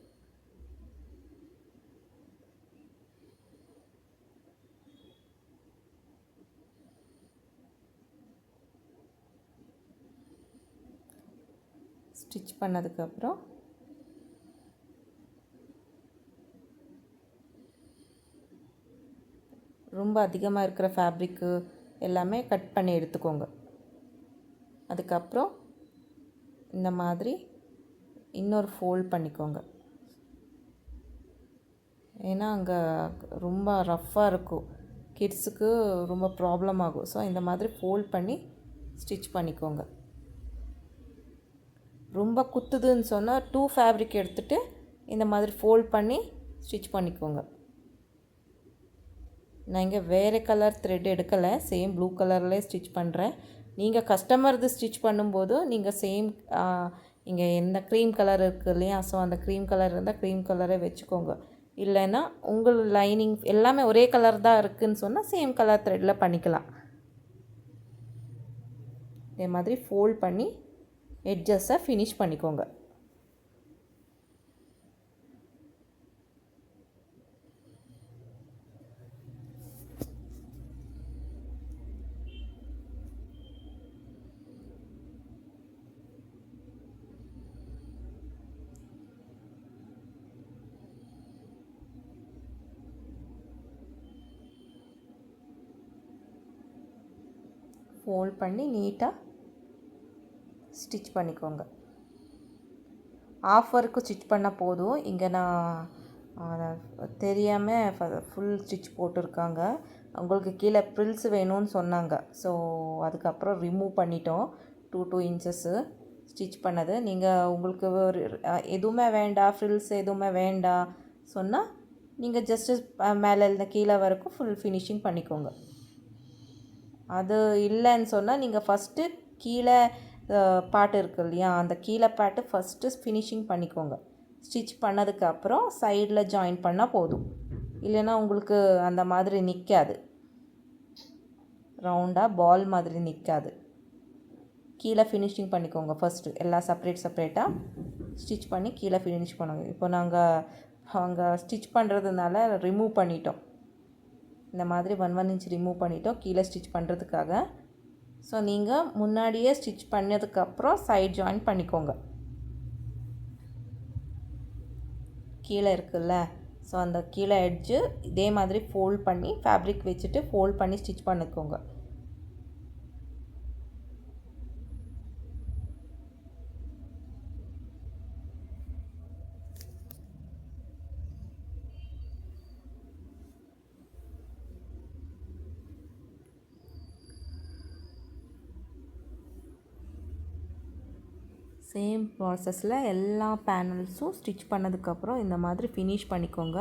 ஸ்டிச் பண்ணதுக்கப்புறம் ரொம்ப அதிகமாக இருக்கிற ஃபேப்ரிக்கு எல்லாமே கட் பண்ணி எடுத்துக்கோங்க. அதுக்கப்புறம் இந்த மாதிரி இன்னொரு ஃபோல்ட் பண்ணிக்கோங்க. ஏன்னா அங்கே ரொம்ப ரஃப்பாக இருக்கும், கிட்ஸுக்கு ரொம்ப ப்ராப்ளம் ஆகும். ஸோ இந்த மாதிரி ஃபோல்ட் பண்ணி ஸ்டிச் பண்ணிக்கோங்க. ரொம்ப குத்துதுன்னு சொன்னால் 2 ஃபேப்ரிக் எடுத்துகிட்டு இந்த மாதிரி ஃபோல்ட் பண்ணி ஸ்டிச் பண்ணிக்கோங்க. நான் இங்கே வேறு கலர் த்ரெட் எடுக்கலை, சேம் ப்ளூ கலர்லேயே ஸ்டிச் பண்ணுறேன். நீங்கள் கஸ்டமர்து ஸ்டிச் பண்ணும்போது நீங்கள் சேம் இங்கே எந்த க்ரீம் கலர் இருக்குது இல்லையா, ஸோ அந்த க்ரீம் கலர் இருந்தால் க்ரீம் கலரே வச்சுக்கோங்க. இல்லைன்னா உங்கள் லைனிங் எல்லாமே ஒரே கலர் தான் இருக்குதுன்னு சொன்னால் சேம் கலர் த்ரெட்டில் பண்ணிக்கலாம். இதே மாதிரி ஃபோல்ட் பண்ணி எட்ஜஸை ஃபினிஷ் பண்ணிக்கோங்க. ஃபோல்ட் பண்ணி நீட்டாக ஸ்டிச் பண்ணிக்கோங்க. ஆஃப் ஒர்க்கு ஸ்டிச் பண்ணால் போதும். இங்கே நான் தெரியாமல் ஃபுல் ஸ்டிச் போட்டிருக்காங்க. உங்களுக்கு கீழே ப்ரில்ஸ் வேணும்னு சொன்னாங்க, ஸோ அதுக்கப்புறம் ரிமூவ் பண்ணிட்டோம். 2 இன்ச்சஸ்ஸு ஸ்டிச் பண்ணது. நீங்கள் உங்களுக்கு ஒரு எதுவுமே வேண்டாம், ஃப்ரில்ஸ் எதுவுமே வேண்டாம் சொன்னால் நீங்கள் ஜஸ்ட்டு மேலே இந்த கீழே வரைக்கும் ஃபுல் ஃபினிஷிங் பண்ணிக்கோங்க. அது இல்லைன்னு சொன்னால் நீங்கள் ஃபஸ்ட்டு கீழே பாட்டு இருக்குது இல்லையா, அந்த கீழே பாட்டு ஃபஸ்ட்டு ஃபினிஷிங் பண்ணிக்கோங்க. ஸ்டிச் பண்ணதுக்கப்புறம் சைடில் ஜாயின் பண்ணால் போதும். இல்லைன்னா உங்களுக்கு அந்த மாதிரி நிற்காது, ரவுண்டாக பால் மாதிரி நிற்காது. கீழே ஃபினிஷிங் பண்ணிக்கோங்க ஃபஸ்ட்டு. எல்லாம் செப்ரேட்டாக ஸ்டிச் பண்ணி கீழே ஃபினிஷ் பண்ணுங்க. இப்போ நாங்கள் அங்கே ஸ்டிச் பண்ணுறதுனால ரிமூவ் பண்ணிட்டோம். இந்த மாதிரி 1 இன்ச் ரிமூவ் பண்ணிட்டோம் கீழே ஸ்டிச் பண்ணுறதுக்காக. ஸோ நீங்கள் முன்னாடியே ஸ்டிச் பண்ணதுக்கப்புறம் சைட் ஜாயின் பண்ணிக்கோங்க. கீழே இருக்குல்ல, ஸோ அந்த கீழே எட்ஜு இதே மாதிரி ஃபோல்ட் பண்ணி ஃபேப்ரிக் வச்சுட்டு ஃபோல்ட் பண்ணி ஸ்டிச் பண்ணிக்கோங்க. சேம் ப்ராசஸில் எல்லா பேனல்ஸும் ஸ்டிச் பண்ணதுக்கப்புறம் இந்த மாதிரி ஃபினிஷ் பண்ணிக்கோங்க.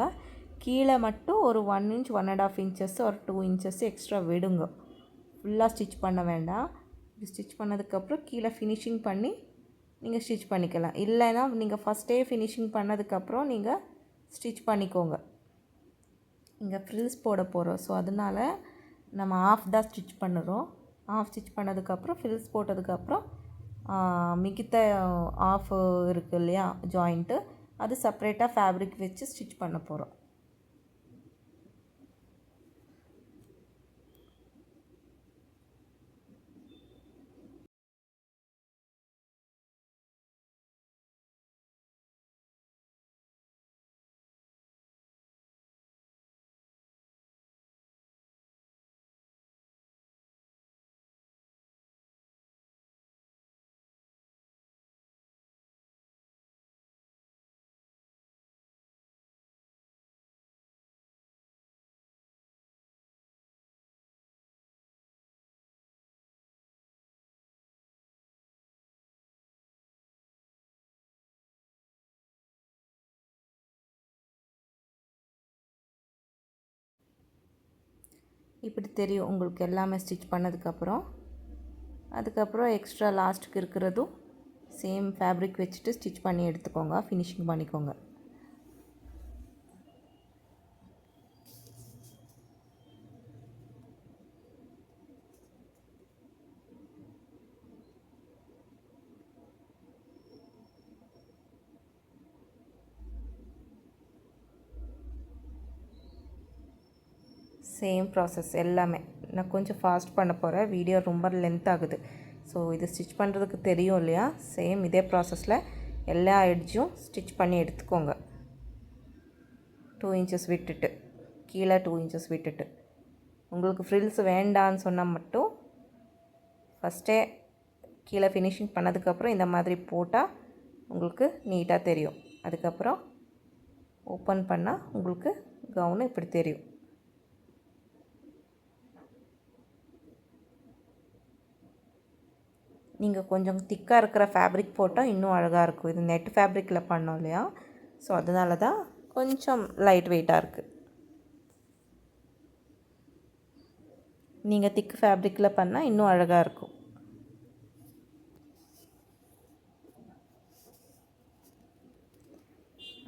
கீழே மட்டும் ஒரு 1 இன்ச் 1.5 இன்ச்சஸ் ஒரு 2 இன்ச்சஸ் எக்ஸ்ட்ரா விடுங்க. ஃபுல்லாக ஸ்டிச் பண்ண வேண்டாம். இது ஸ்டிச் பண்ணதுக்கப்புறம் கீழே ஃபினிஷிங் பண்ணி நீங்கள் ஸ்டிச் பண்ணிக்கலாம். இல்லைன்னா நீங்கள் ஃபஸ்ட்டே ஃபினிஷிங் பண்ணதுக்கப்புறம் நீங்கள் ஸ்டிச் பண்ணிக்கோங்க. இங்கே ஃப்ரில்ஸ் போட போகிறோம், ஸோ அதனால் நம்ம ஆஃப் தான் ஸ்டிச் பண்ணுறோம். ஆஃப் ஸ்டிச் பண்ணதுக்கப்புறம் ஃப்ரில்ஸ் போட்டதுக்கப்புறம் மிகித்த ஆஃப் இருக்குது இல்லையா ஜாயிண்ட்டு, அது செப்ரேட்டாக ஃபேப்ரிக் வச்சு ஸ்டிச் பண்ண போகிறோம். இப்படி தெரியும் உங்களுக்கு எல்லாமே ஸ்டிச் பண்ணதுக்கப்புறம். அதுக்கப்புறம் எக்ஸ்ட்ரா லாஸ்ட்டுக்கு இருக்கிறதும் சேம் ஃபேப்ரிக் வச்சுட்டு ஸ்டிச் பண்ணி எடுத்துக்கோங்க, ஃபினிஷிங் பண்ணிக்கோங்க. சேம் ப்ராசஸ் எல்லாமே. நான் கொஞ்சம் ஃபாஸ்ட் பண்ண போகிறேன், வீடியோ ரொம்ப லென்த் ஆகுது. ஸோ இது ஸ்டிச் பண்ணுறதுக்கு தெரியும் இல்லையா, சேம் இதே ப்ராசஸில் எல்லா எட்ஜும் ஸ்டிச் பண்ணி எடுத்துக்கோங்க. 2 இன்ச்சஸ் விட்டுட்டு, கீழே 2 இன்ச்சஸ் விட்டுட்டு. உங்களுக்கு ஃப்ரில்ஸ் வேண்டான்னு சொன்னால் மட்டும் ஃபஸ்ட்டே கீழே ஃபினிஷிங் பண்ணதுக்கப்புறம் இந்த மாதிரி போட்டால் உங்களுக்கு நீட்டாக தெரியும். அதுக்கப்புறம் ஓப்பன் பண்ணால் உங்களுக்கு கவுனு இப்படி தெரியும். நீங்கள் கொஞ்சம் திக்காக இருக்கிற ஃபேப்ரிக் போட்டால் இன்னும் அழகாக இருக்கும். இது நெட் ஃபேப்ரிக்கில் பண்ணோம் இல்லையா, ஸோ அதனால தான் கொஞ்சம் லைட் வெயிட்டாக இருக்குது. நீங்கள் திக் ஃபேப்ரிக்கில் பண்ணால் இன்னும் அழகாக இருக்கும்.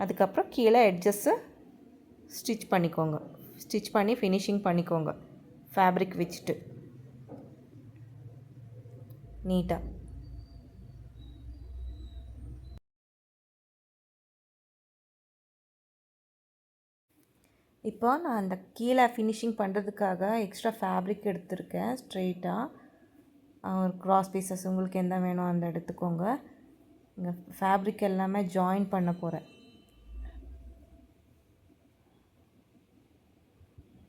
அதுக்கப்புறம் கீழே எட்ஜஸ்ஸு ஸ்டிச் பண்ணிக்கோங்க. ஸ்டிச் பண்ணி ஃபினிஷிங் பண்ணிக்கோங்க ஃபேப்ரிக் வச்சுட்டு நீட்டாக. இப்போ நான் அந்த கீழே ஃபினிஷிங் பண்ணுறதுக்காக எக்ஸ்ட்ரா ஃபேப்ரிக் எடுத்திருக்கேன். ஸ்ட்ரெயிட்டாக ஒரு க்ராஸ் பீசஸ் உங்களுக்கு எந்த வேணும் அந்த எடுத்துக்கோங்க. இங்கே ஃபேப்ரிக் எல்லாமே ஜாயின் பண்ண போகிறேன்.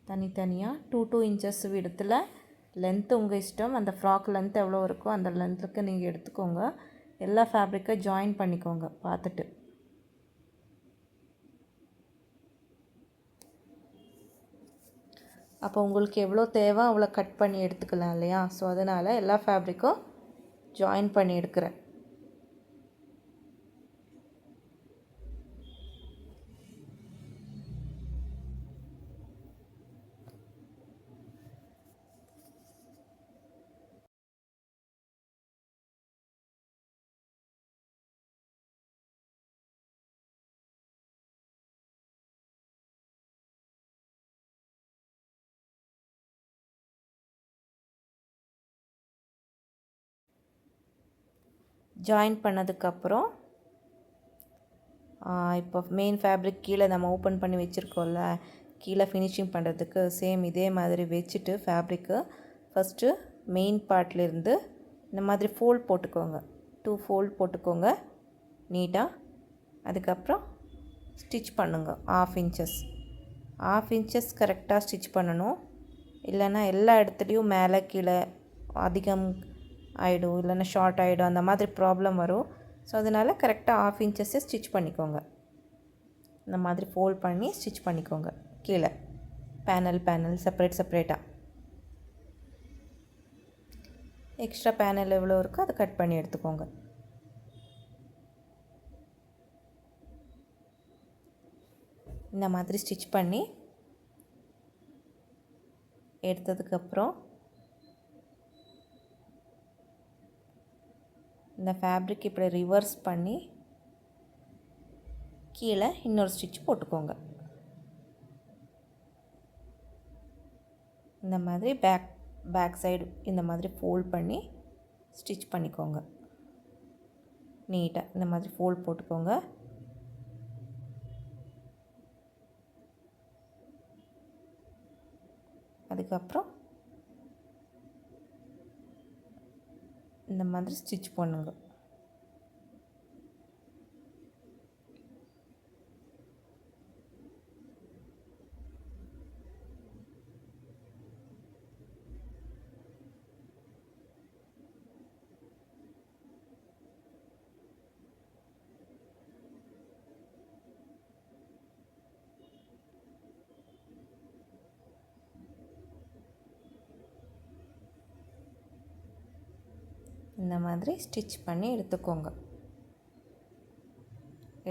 தனித்தனியாக 2 இன்ச்சஸ் விடத்தில் லென்த்து உங்கள் இஷ்டம். அந்த ஃப்ராக் லென்த் எவ்வளோ இருக்கோ அந்த லென்த்துக்கு நீங்கள் எடுத்துக்கோங்க. எல்லா ஃபேப்ரிக்கை ஜாயின் பண்ணிக்கோங்க பார்த்துட்டு. அப்போ உங்களுக்கு எவ்வளோ தேவை அவ்வளோ கட் பண்ணி எடுத்துக்கலாம் இல்லையா, ஸோ அதனால் எல்லா ஃபேப்ரிக்கும் ஜாயின் பண்ணி எடுக்கிறேன். ஜாயின் பண்ணதுக்கப்புறம் இப்போ மெயின் ஃபேப்ரிக் கீழே நம்ம ஓப்பன் பண்ணி வச்சுருக்கோம்ல, கீழே ஃபினிஷிங் பண்ணுறதுக்கு சேம் இதே மாதிரி வச்சுட்டு ஃபேப்ரிக்கு ஃபஸ்ட்டு மெயின் பார்ட்லேருந்து இந்த மாதிரி ஃபோல்ட் போட்டுக்கோங்க. 2 ஃபோல்ட் போட்டுக்கோங்க நீட்டாக. அதுக்கப்புறம் ஸ்டிச் பண்ணுங்க. 1/2 இன்ச்சஸ் கரெக்டாக ஸ்டிச் பண்ணணும். இல்லைன்னா எல்லா இடத்துலையும் மேலே கீழே அதிகம் ஆகிடும், இல்லைன்னா ஷார்ட் ஆகிடும், அந்த மாதிரி ப்ராப்ளம் வரும். ஸோ அதனால் கரெக்டாக 1/2 இன்ச்சஸை ஸ்டிச் பண்ணிக்கோங்க. இந்த மாதிரி ஃபோல்ட் பண்ணி ஸ்டிச் பண்ணிக்கோங்க. கீழே பேனல் செப்பரேட்டாக. எக்ஸ்ட்ரா பேனல் எவ்வளோ இருக்கோ அதை கட் பண்ணி எடுத்துக்கோங்க. இந்த மாதிரி ஸ்டிச் பண்ணி எடுத்ததுக்கப்புறம் இந்த ஃபேப்ரிக் இப்படி ரிவர்ஸ் பண்ணி கீழே இன்னொரு ஸ்டிச் போட்டுக்கோங்க. இந்த மாதிரி பேக் சைடு இந்த மாதிரி ஃபோல்ட் பண்ணி ஸ்டிச் பண்ணிக்கோங்க நீட்டாக. இந்த மாதிரி ஃபோல்ட் போட்டுக்கோங்க. அதுக்கப்புறம் இந்த மாதிரி ஸ்டிச் பண்ணுங்க. இந்த மாதிரி ஸ்டிச் பண்ணி எடுத்துக்கோங்க.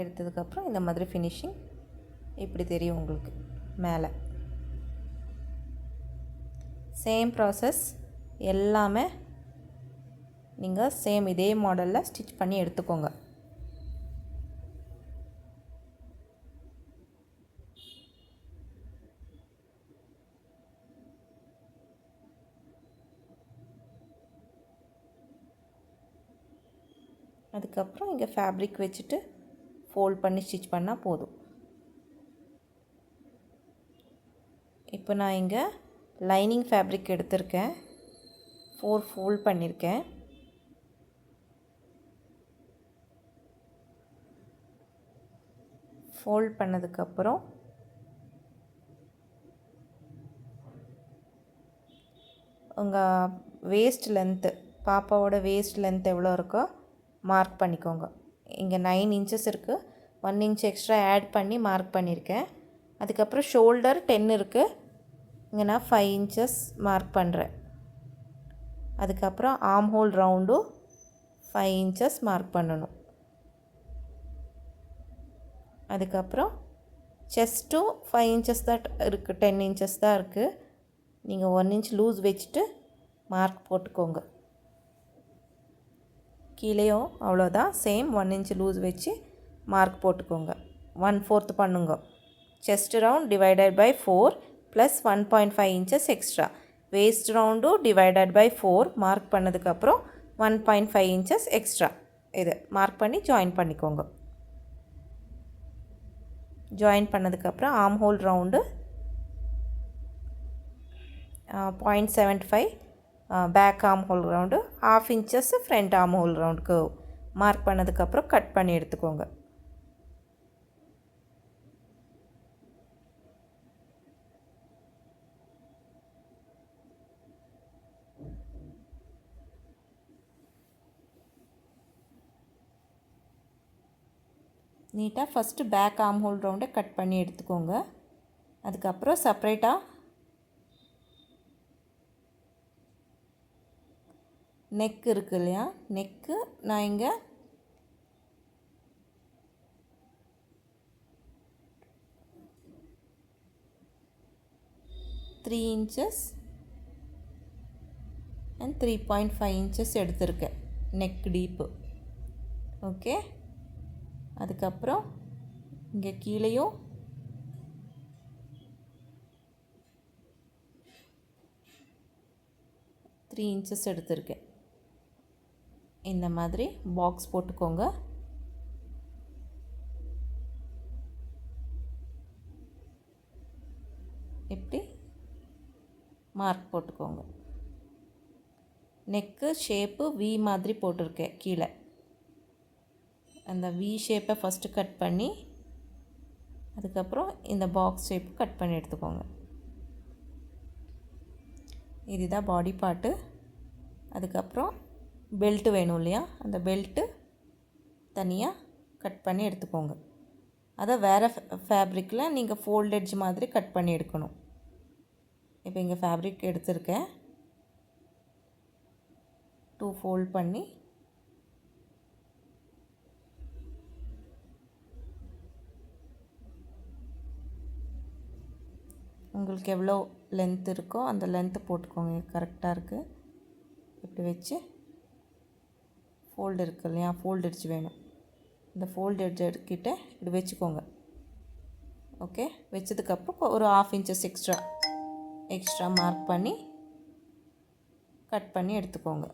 எடுத்ததுக்கப்புறம் இந்த மாதிரி ஃபினிஷிங் இப்படி தெரியும் உங்களுக்கு மேலே. சேம் ப்ராசஸ் எல்லாமே நீங்கள் சேம் இதே மாடலில் ஸ்டிச் பண்ணி எடுத்துக்கோங்க. அதுக்கப்புறம் இங்கே ஃபேப்ரிக் வச்சுட்டு ஃபோல்ட் பண்ணி ஸ்டிச் பண்ணால் போதும். இப்போ நான் இங்கே லைனிங் ஃபேப்ரிக் எடுத்திருக்கேன். 4 ஃபோல்ட் பண்ணியிருக்கேன். ஃபோல்ட் பண்ணதுக்கப்புறம் உங்கள் வேஸ்ட் லென்த்து, பாப்பாவோட வேஸ்ட் லென்த் எவ்வளோ இருக்கோ மார்க் பண்ணிக்கோங்க. இங்கே 9 இன்ச்சஸ் இருக்குது, 1 இன்ச் எக்ஸ்ட்ரா ஆட் பண்ணி மார்க் பண்ணியிருக்கேன். அதுக்கப்புறம் ஷோல்டர் 10 இருக்குது, இங்கே நான் 5 இன்ச்சஸ் மார்க் பண்ணுறேன். அதுக்கப்புறம் ஆர்ம் ஹோல் ரவுண்டும் 5 இன்ச்சஸ் மார்க் பண்ணணும். அதுக்கப்புறம் செஸ்ட்டும் 5 இன்ச்சஸ் தான் இருக்குது, 10 இன்ச்சஸ் தான் இருக்குது. நீங்கள் 1 இன்ச் லூஸ் வச்சுட்டு மார்க் போட்டுக்கோங்க. கீழேயும் அவ்வளோதான், சேம் 1 இன்ச் லூஸ் வச்சு மார்க் போட்டுக்கோங்க. 1/4 பண்ணுங்க. Chest round divided by 4 plus 1.5 inches extra. Waist ரவுண்டும் டிவைடட் பை 4 மார்க் பண்ணதுக்கப்புறம் 1.5 இன்ச்சஸ் எக்ஸ்ட்ரா. இது மார்க் பண்ணி ஜாயின் பண்ணிக்கோங்க. ஜாயின் பண்ணதுக்கப்புறம் arm hole round 0.75, back arm hole round 1/2 inches, front arm hole ரவுண்டுக்கு மார்க் பண்ணதுக்கப்புறம் கட் பண்ணி எடுத்துக்கோங்க. நீட்டாக ஃபஸ்ட்டு பேக் ஆர்ம் ஹோல் ரவுண்டை கட் பண்ணி எடுத்துக்கோங்க. அதுக்கப்புறம் செப்ரேட்டாக நெக் இருக்குது இல்லையா, நெக்கு நான் இங்கே 3 இன்ச்சஸ் அண்ட் 3.5 இன்ச்சஸ் எடுத்திருக்கேன் நெக் டீப்பு. ஓகே, அதுக்கப்புறம் இங்கே கீழேயும் 3 இன்ச்சஸ் எடுத்திருக்கேன். இந்த மாதிரி பாக்ஸ் போட்டுக்கோங்க. இப்படி மார்க் போட்டுக்கோங்க. நெக்கு ஷேப்பு வி மாதிரி போட்டிருக்கேன் கீழே. அந்த வி ஷேப்பை ஃபஸ்ட்டு கட் பண்ணி அதுக்கப்புறம் இந்த பாக்ஸ் ஷேப் கட் பண்ணி எடுத்துக்கோங்க. இதுதான் பாடி பார்ட்டு. அதுக்கப்புறம் பெல்ட்டு வேணும் இல்லையா, அந்த பெல்ட்டு தனியாக கட் பண்ணி எடுத்துக்கோங்க. அதை வேறு ஃபேப்ரிக்கில் நீங்கள் ஃபோல்ட் எட்ஜ் மாதிரி கட் பண்ணி எடுக்கணும். இப்போ இங்கே ஃபேப்ரிக் எடுத்திருக்கேன், 2 ஃபோல்ட் பண்ணி உங்களுக்கு எவ்வளோ லென்த் இருக்கோ அந்த லென்த்து போட்டுக்கோங்க. கரெக்டாக இருக்குது. இப்படி வச்சு ஃபோல்டு இருக்குது இல்லையா, ஃபோல்டு எட்ஜ் வேணும். இந்த ஃபோல்டு எட்ஜ் எடுக்கிட்ட இப்படி வச்சுக்கோங்க. ஓகே, வச்சதுக்கப்புறம் ஒரு 1/2 இன்ச்சஸ் எக்ஸ்ட்ரா மார்க் பண்ணி கட் பண்ணி எடுத்துக்கோங்க.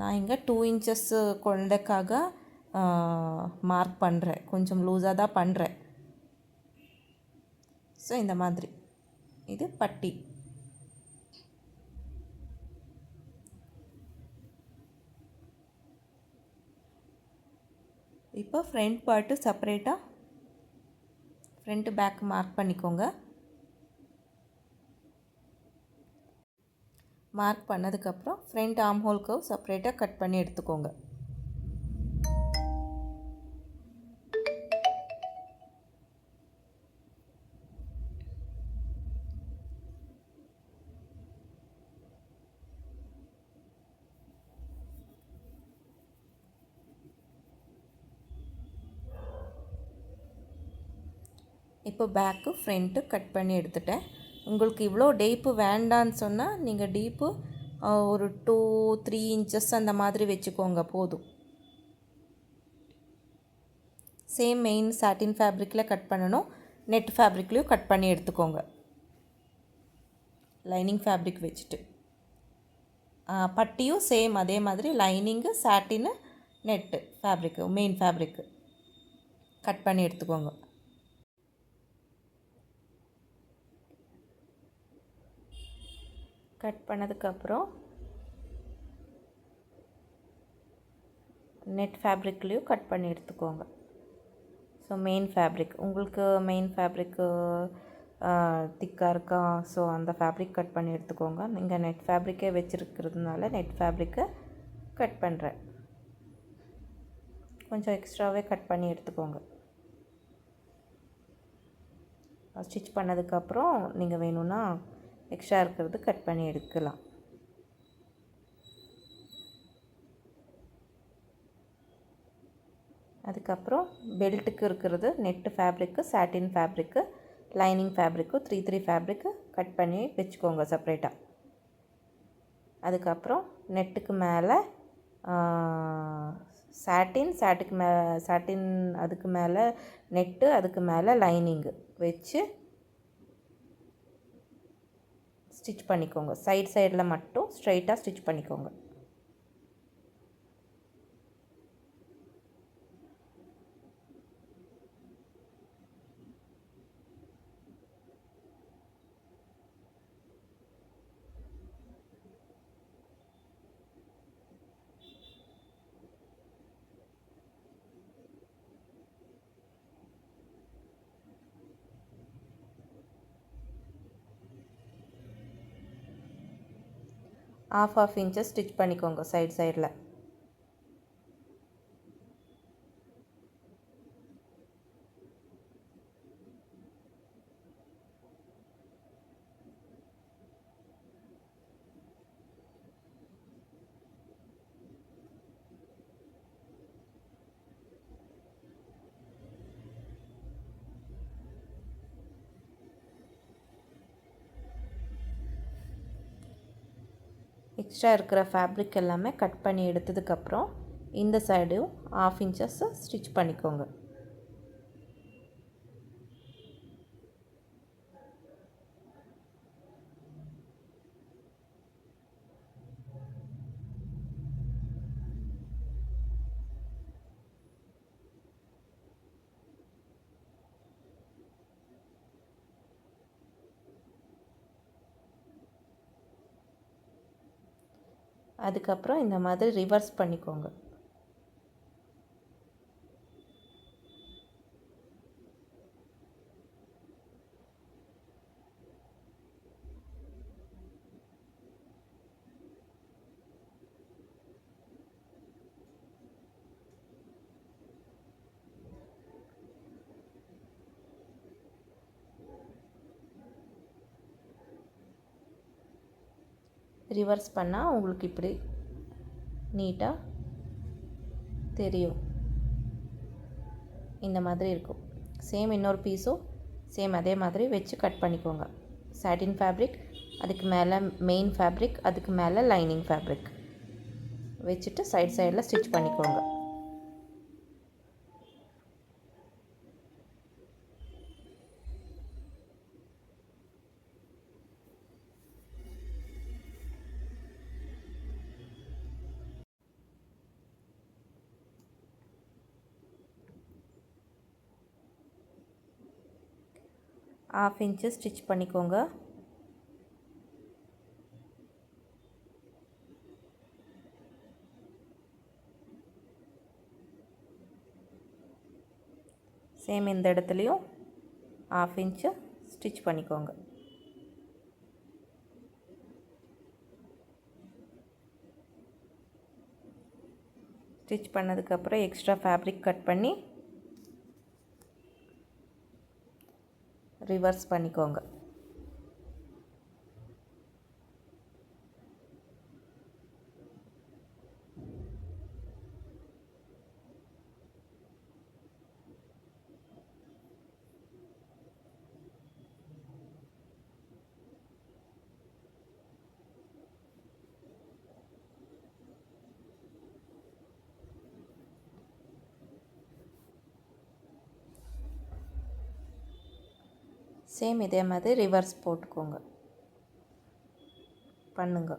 நான் இங்கே 2 இன்ச்சஸ் கொண்டக்காக மார்க் பண்ணுறேன், கொஞ்சம் லூஸாக தான் பண்ணுறேன். ஸோ இந்த மாதிரி இது பட்டி. இப்போ ஃப்ரண்ட் பார்ட்டு செப்பரேட்டாக ஃப்ரண்ட்டு பேக் மார்க் பண்ணிக்கோங்க. மார்க் பண்ணதுக்கப்புறம் ஃப்ரண்ட் ஆர்ம் ஹோல் கர்வ் செப்பரேட்டாக கட் பண்ணி எடுத்துக்கோங்க. இப்போ பேக்கு ஃப்ரண்ட்டு கட் பண்ணி எடுத்துட்டேன். உங்களுக்கு இவ்வளோ டீப்பு வேண்டான்னு சொன்னால் நீங்கள் டீப்பு ஒரு 2-3 இன்ச்சஸ் அந்த மாதிரி வச்சுக்கோங்க, போதும். சேம் மெயின் சாட்டின் ஃபேப்ரிக்கில் கட் பண்ணணும், நெட் ஃபேப்ரிக்லேயும் கட் பண்ணி எடுத்துக்கோங்க. லைனிங் ஃபேப்ரிக் வச்சுட்டு பட்டியும் சேம் அதே மாதிரி lining, satin, net fabric, main fabric cut பண்ணி எடுத்துக்கோங்க. கட் பண்ணதுக்கப்புறம் நெட் ஃபேப்ரிக்லேயும் கட் பண்ணி எடுத்துக்கோங்க. ஸோ மெயின் ஃபேப்ரிக் உங்களுக்கு மெயின் ஃபேப்ரிக்கு திக்காக இருக்கா, ஸோ அந்த ஃபேப்ரிக் கட் பண்ணி எடுத்துக்கோங்க. நீங்கள் நெட் ஃபேப்ரிக்கே வச்சுருக்கிறதுனால நெட் ஃபேப்ரிக்கை கட் பண்ணுறேன். கொஞ்சம் எக்ஸ்ட்ராவே கட் பண்ணி எடுத்துக்கோங்க. ஸ்டிச் பண்ணதுக்கப்புறம் நீங்கள் வேணும்னா எக்ஸ்ட்ரா இருக்கிறது கட் பண்ணி எடுக்கலாம். அதுக்கப்புறம் பெல்ட்டுக்கு இருக்கிறது net fabric, satin fabric, lining fabric, 3 fabric cut பண்ணி வச்சுக்கோங்க செப்ரேட்டாக. அதுக்கப்புறம் நெட்டுக்கு மேலே சாட்டின் அதுக்கு மேலே நெட்டு, அதுக்கு மேலே லைனிங்கு வச்சு ஸ்டிச் பண்ணிக்கோங்க. சைடில் மட்டும் ஸ்ட்ரைட்டாக ஸ்டிச் பண்ணிக்கோங்க. ஆஃப் இன்ச்சஸ் ஸ்டிச் பண்ணிக்கோங்க சைடில். எக்ஸ்ட்ரா இருக்கிற ஃபேப்ரிக் எல்லாமே கட் பண்ணி எடுத்ததுக்கப்புறம் இந்த சைடும் ஆஃப் இன்ச்சஸ் ஸ்டிச் பண்ணிக்கோங்க. அதுக்கப்புறம் இந்த மாதிரி ரிவர்ஸ் பண்ணிக்கோங்க. ரிவர்ஸ் பண்ணால் உங்களுக்கு இப்படி நீட்டாக தெரியும். இந்த மாதிரி இருக்கும். சேம் இன்னொரு பீஸும் சேம் அதே மாதிரி வச்சு கட் பண்ணிக்கோங்க. சாட்டின் ஃபேப்ரிக், அதுக்கு மேலே மெயின் ஃபேப்ரிக், அதுக்கு மேலே லைனிங் ஃபேப்ரிக் வச்சுட்டு சைடில் ஸ்டிச் பண்ணிக்கோங்க. ஆஃப் இன்ச்சு ஸ்டிச் பண்ணிக்கோங்க. சேம் இந்த இடத்துலையும் ஆஃப் இன்ச்சு ஸ்டிச் பண்ணிக்கோங்க. ஸ்டிச் பண்ணதுக்கப்புறம் எக்ஸ்ட்ரா ஃபேப்ரிக் கட் பண்ணி ரிவர்ஸ் பண்ணிக்கோங்க. சேம் இதே மாதிரி ரிவர்ஸ் போட்டுக்கோங்க, பண்ணுங்க.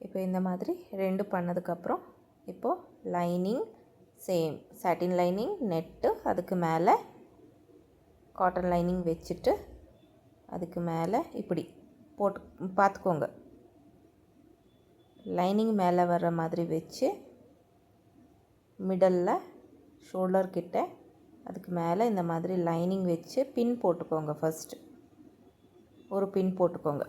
இப்போ இந்த மாதிரி ரெண்டு பண்ணதுக்கப்புறம் இப்போது லைனிங் சேம் சாட்டின் லைனிங் நெட்டு, அதுக்கு மேலே காட்டன் லைனிங் வச்சுட்டு அதுக்கு மேலே இப்படி போட்டு பார்த்துக்கோங்க. லைனிங் மேலே வர்ற மாதிரி வச்சு மிடலில் ஷோல்டர் கிட்ட அதுக்கு மேலே இந்த மாதிரி லைனிங் வச்சு பின் போட்டுக்கோங்க. ஃபஸ்ட்டு ஒரு பின் போட்டுக்கோங்க.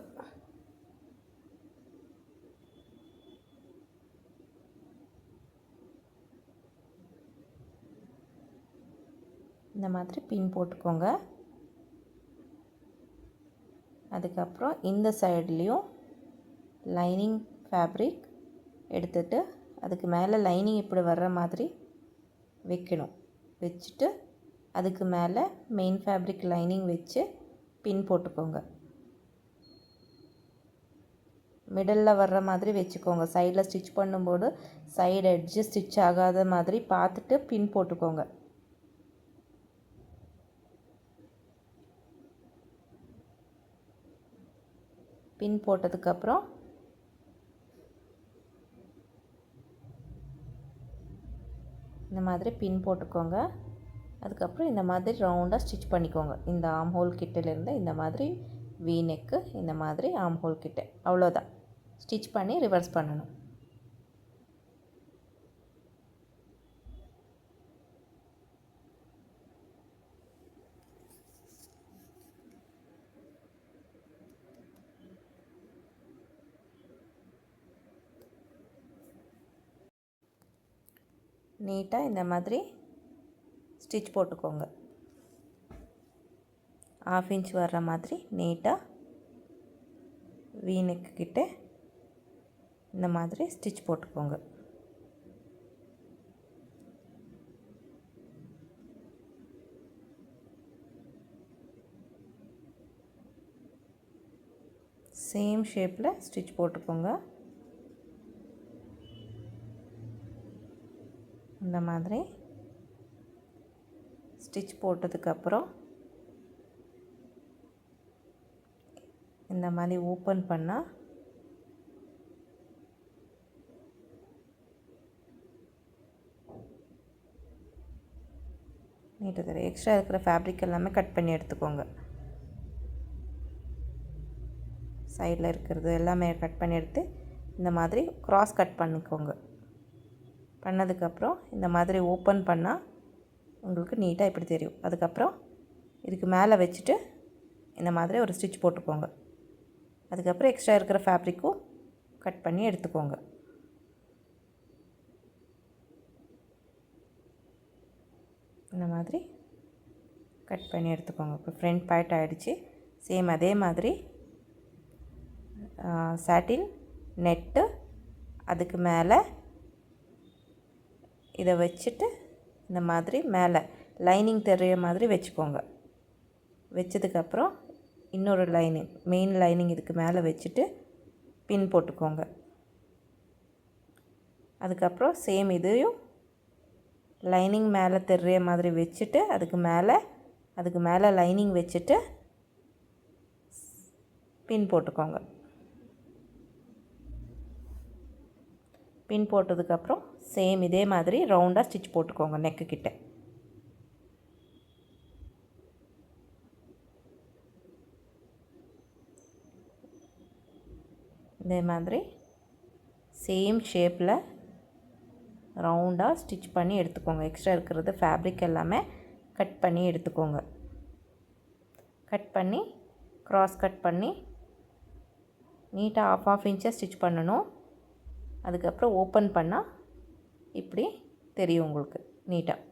இந்த மாதிரி பின் போட்டுக்கோங்க. அதுக்கப்புறம் இந்த சைட்லேயும் லைனிங் ஃபேப்ரிக் எடுத்துகிட்டு அதுக்கு மேலே லைனிங் இப்படி வர்ற மாதிரி வைக்கணும். வச்சுட்டு அதுக்கு மேலே மெயின் ஃபேப்ரிக் லைனிங் வச்சு பின் போட்டுக்கோங்க. மிடலில் வர்ற மாதிரி வச்சுக்கோங்க. சைடில் ஸ்டிச் பண்ணும்போது சைடு எட்ஜு ஸ்டிச் ஆகாத மாதிரி பார்த்துட்டு பின் போட்டுக்கோங்க. பின் போட்டதுக்கப்புறம் இந்த மாதிரி பின் போட்டுக்கோங்க. அதுக்கப்புறம் இந்த மாதிரி ரவுண்டாக ஸ்டிச் பண்ணிக்கோங்க. இந்த ஆம் ஹோல் கிட்டேருந்து இந்த மாதிரி வி நெக்கு, இந்த மாதிரி ஆம் ஹோல் கிட்ட, அவ்வளோதான். ஸ்டிச் பண்ணி ரிவர்ஸ் பண்ணணும். நீட்டாக இந்த மாதிரி ஸ்டிச் போட்டுக்கோங்க. 1/2 இன்ச் வர்ற மாதிரி நீட்டாக வி நெக்கு கிட்ட இந்த மாதிரி ஸ்டிச் போட்டுக்கோங்க. சேம் ஷேப்பில் ஸ்டிச் போட்டுக்கோங்க. இந்த மாதிரி ஸ்டிச் போட்டதுக்கப்புறம் இந்த மாதிரி ஓப்பன் பண்ணால் நீட்டாக தெரியும். எக்ஸ்ட்ரா இருக்கிற ஃபேப்ரிக் எல்லாமே கட் பண்ணி எடுத்துக்கோங்க. சைடில் இருக்கிறது எல்லாமே கட் பண்ணி எடுத்து இந்த மாதிரி க்ராஸ் கட் பண்ணிக்கோங்க. பண்ணதுக்கப்புறம் இந்த மாதிரி ஓப்பன் பண்ணால் உங்களுக்கு நீட்டாக இப்படி தெரியும். அதுக்கப்புறம் இதுக்கு மேலே வச்சுட்டு இந்த மாதிரி ஒரு ஸ்டிச் போட்டுக்கோங்க. அதுக்கப்புறம் எக்ஸ்ட்ரா இருக்கிற ஃபேப்ரிக்கும் கட் பண்ணி எடுத்துக்கோங்க. இந்த மாதிரி கட் பண்ணி எடுத்துக்கோங்க. இப்போ ஃப்ரண்ட் பார்ட் ஆகிடுச்சு. சேம் அதே மாதிரி சாட்டின் நெட்டு, அதுக்கு மேலே இதை வச்சுட்டு இந்த மாதிரி மேலே லைனிங் தெரிகிற மாதிரி வச்சுக்கோங்க. வச்சதுக்கப்புறம் இன்னொரு லைனிங், மெயின் லைனிங் இதுக்கு மேலே வச்சுட்டு பின் போட்டுக்கோங்க. அதுக்கப்புறம் சேம் இதையும் லைனிங் மேலே தெரிகிற மாதிரி வச்சுட்டு அதுக்கு மேலே லைனிங் வச்சுட்டு பின் போட்டுக்கோங்க. பின் போட்டதுக்கப்புறம் சேம் இதே மாதிரி ரவுண்டாக ஸ்டிச் போட்டுக்கோங்க நெக்கு கிட்ட. இதே மாதிரி சேம் ஷேப்பில் ரவுண்டாக ஸ்டிச் பண்ணி எடுத்துக்கோங்க. எக்ஸ்ட்ரா இருக்கிறது ஃபேப்ரிக் எல்லாமே கட் பண்ணி எடுத்துக்கோங்க. கட் பண்ணி க்ராஸ் கட் பண்ணி நீட்டாக 1/2 இன்ச்சை ஸ்டிச் பண்ணணும். அதுக்கப்புறம் ஓப்பன் பண்ணால் இப்படி தெரியும் உங்களுக்கு நீட்டாக.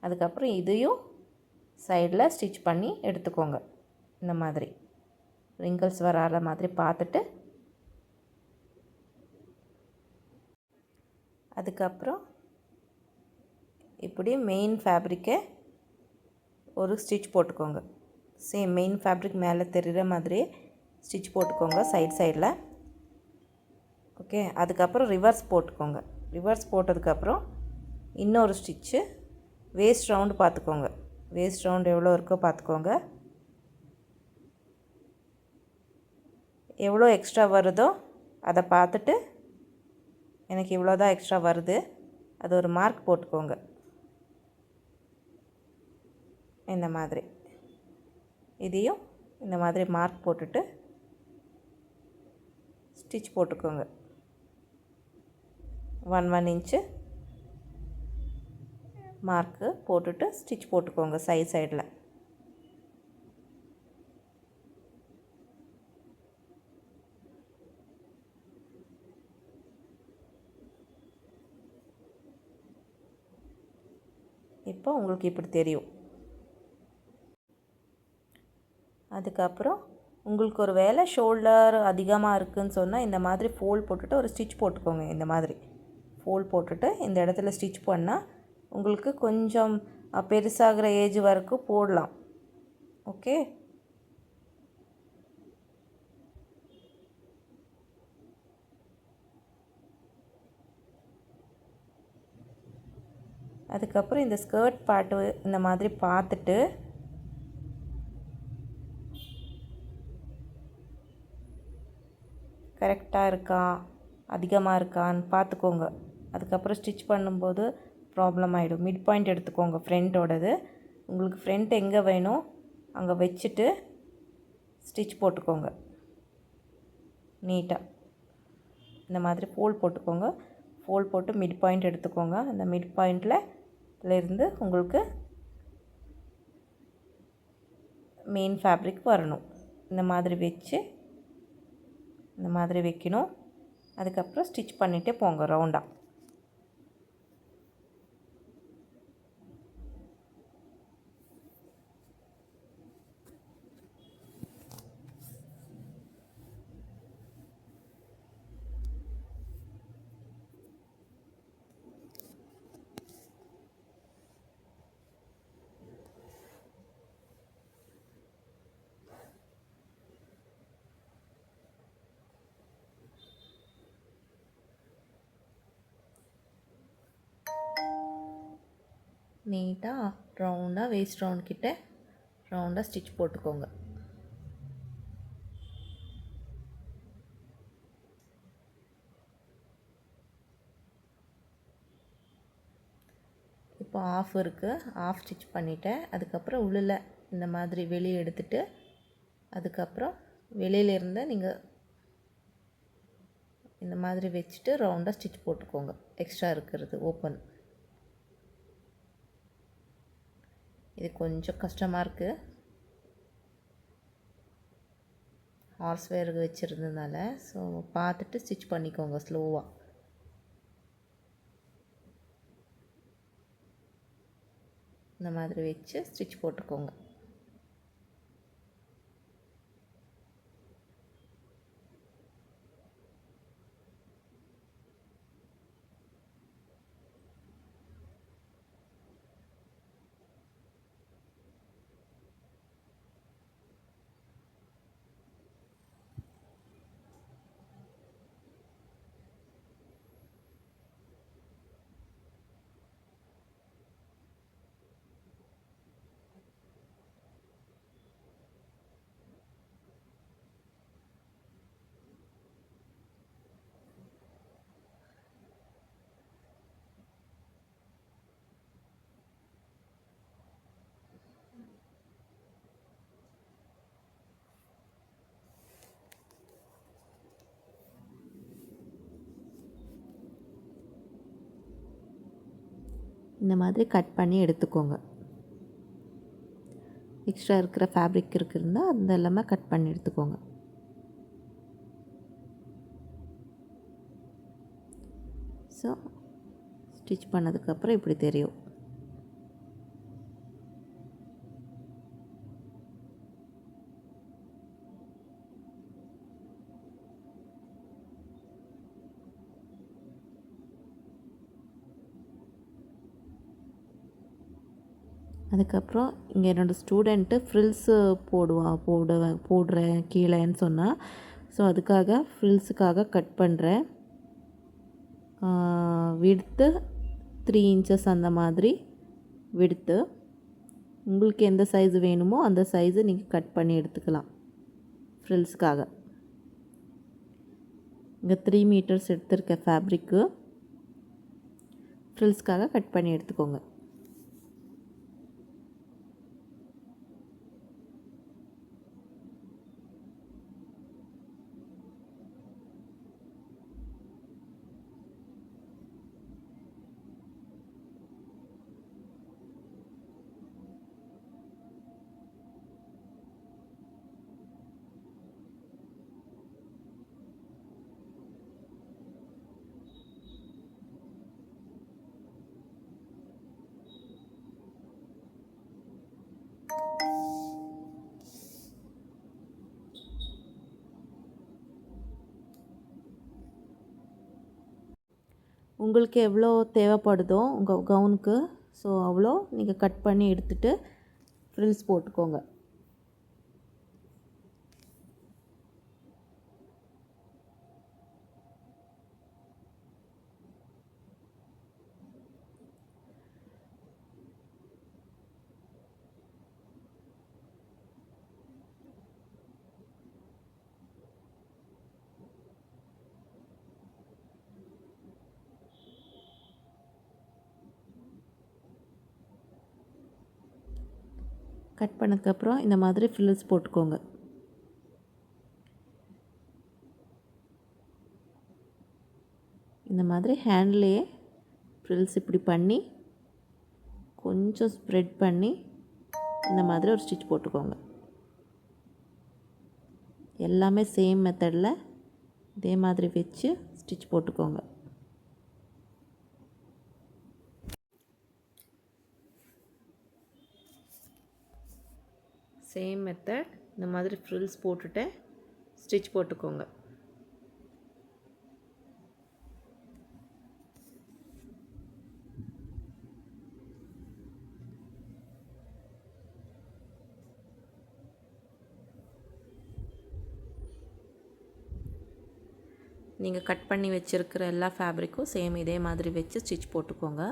அதுக்கப்புறம் இதையும் சைடில் ஸ்டிச் பண்ணி எடுத்துக்கோங்க. இந்த மாதிரி ரிங்கிள்ஸ் வராத மாதிரி பார்த்துட்டு அதுக்கப்புறம் இப்படி மெயின் ஃபேப்ரிக்கை ஒரு ஸ்டிச் போட்டுக்கோங்க. சேம் மெயின் ஃபேப்ரிக் மேலே தெரிகிற மாதிரி ஸ்டிச் போட்டுக்கோங்க சைடில். ஓகே, அதுக்கப்புறம் ரிவர்ஸ் போட்டுக்கோங்க. ரிவர்ஸ் போட்டதுக்கப்புறம் இன்னொரு ஸ்டிச்சு வேஸ்ட் ரவுண்டு பார்த்துக்கோங்க. வேஸ்ட் ரவுண்டு எவ்வளோ இருக்கோ பார்த்துக்கோங்க. எவ்வளோ எக்ஸ்ட்ரா வருதோ அதை பார்த்துட்டு எனக்கு இவ்வளோ தான் எக்ஸ்ட்ரா வருது, அது ஒரு மார்க் போட்டுக்கோங்க. இந்த மாதிரி இதையும் இந்த மாதிரி மார்க் போட்டுட்டு ஸ்டிச் போட்டுக்கோங்க. 1 இன்ச்சு மார்க்கு போட்டுட்டு ஸ்டிச் போட்டுக்கோங்க சைடில். இப்போ உங்களுக்கு இப்படி தெரியும். அதுக்கப்புறம் உங்களுக்கு ஒரு வேளை ஷோல்டர் அதிகமாக இருக்குதுன்னு சொன்னால் இந்த மாதிரி ஃபோல்ட் போட்டுட்டு ஒரு ஸ்டிச் போட்டுக்கோங்க. இந்த மாதிரி ஃபோல்ட் போட்டுட்டு இந்த இடத்துல ஸ்டிச் பண்ணால் உங்களுக்கு கொஞ்சம் பெருசாகிற ஏஜ் வரைக்கும் போடலாம். ஓகே, அதுக்கப்புறம் இந்த ஸ்கர்ட் பார்ட்டு இந்த மாதிரி பார்த்துட்டு கரெக்டாக இருக்கா அதிகமாக இருக்கான்னு பார்த்துக்கோங்க. அதுக்கப்புறம் ஸ்டிச் பண்ணும்போது ப்ராப்ளம் ஆகிடும். மிட் பாயிண்ட் எடுத்துக்கோங்க ஃப்ரண்ட்டோடது. உங்களுக்கு ஃப்ரண்ட் எங்கே வேணும் அங்கே வச்சுட்டு ஸ்டிச் போட்டுக்கோங்க. நீட்டாக இந்த மாதிரி ஃபோல்ட் போட்டுக்கோங்க. ஃபோல்ட் போட்டு மிட் பாயிண்ட் எடுத்துக்கோங்க. அந்த மிட் பாயிண்ட்லேருந்து உங்களுக்கு மெயின் ஃபேப்ரிக் வரணும். இந்த மாதிரி வச்சு இந்த மாதிரி வைக்கணும். அதுக்கப்புறம் ஸ்டிச் பண்ணிகிட்டே போங்க ரவுண்டாக. நீட்டாக ரவுண்டாக வேஸ்ட் ரவுண்ட் கிட்ட ரவுண்டாக ஸ்டிச் போட்டுக்கோங்க. இப்போ ஆஃப் இருக்குது, ஆஃப் ஸ்டிச் பண்ணிவிட்டேன். அதுக்கப்புறம் உள்ளில் இந்த மாதிரி வெளியே எடுத்துகிட்டு அதுக்கப்புறம் வெளியிலேருந்து நீங்கள் இந்த மாதிரி வச்சுட்டு ரவுண்டாக ஸ்டிச் போட்டுக்கோங்க. எக்ஸ்ட்ரா இருக்கிறது ஓப்பன். இது கொஞ்சம் கஷ்டமாக இருக்குது, ஹார்ஸ் வேர் வச்சுருந்ததுனால. ஸோ பார்த்துட்டு ஸ்டிச் பண்ணிக்கோங்க ஸ்லோவாக. இந்த மாதிரி வச்சு ஸ்டிச் போட்டுக்கோங்க. இந்த மாதிரி கட் பண்ணி எடுத்துக்கோங்க. எக்ஸ்ட்ரா இருக்கிற ஃபேப்ரிக் இருக்குதுன்னா அந்த எல்லாமே கட் பண்ணி எடுத்துக்கோங்க. ஸோ ஸ்டிச் பண்ணதுக்கப்புறம் இப்படி தெரியும். அதுக்கப்புறம் இங்கே என்னோடய ஸ்டூடெண்ட்டு ஃப்ரில்ஸு போடுறேன் கீழேன்னு சொன்னால், ஸோ அதுக்காக ஃப்ரில்ஸுக்காக கட் பண்ணுறேன். விட்த்து 3 இன்ச்சஸ் அந்த மாதிரி விட்த்து. உங்களுக்கு எந்த சைஸ் வேணுமோ அந்த சைஸை நீங்கள் கட் பண்ணி எடுத்துக்கலாம் ஃப்ரில்ஸுக்காக. இங்கே 3 மீட்டர்ஸ் எடுத்திருக்க ஃபேப்ரிக்கு ஃப்ரில்ஸ்க்காக கட் பண்ணி எடுத்துக்கோங்க. உங்களுக்கு எவ்வளோ தேவைப்படுதோ உங்கள் கவுனுக்கு, ஸோ அவ்வளோ நீங்கள் கட் பண்ணி எடுத்துகிட்டு ஃப்ரில்ஸ் போட்டுக்கோங்க. கட் பண்ணதுக்கப்புறம் இந்த மாதிரி ஃப்ரில்ஸ் போட்டுக்கோங்க. இந்த மாதிரி ஹேண்ட்லேயே ஃப்ரில்ஸ் இப்படி பண்ணி கொஞ்சம் ஸ்ப்ரெட் பண்ணி இந்த மாதிரி ஒரு ஸ்டிச் போட்டுக்கோங்க. எல்லாமே சேம் மெத்தடில் இதே மாதிரி வச்சு ஸ்டிச் போட்டுக்கோங்க. சேம் மெத்தட் இந்த மாதிரி ஃப்ரில்ஸ் போட்டுட்டு ஸ்டிச் போட்டுக்கோங்க. நீங்கள் கட் பண்ணி வச்சுருக்கிற எல்லா ஃபேப்ரிக்கும் சேம் இதே மாதிரி வச்சு ஸ்டிச் போட்டுக்கோங்க.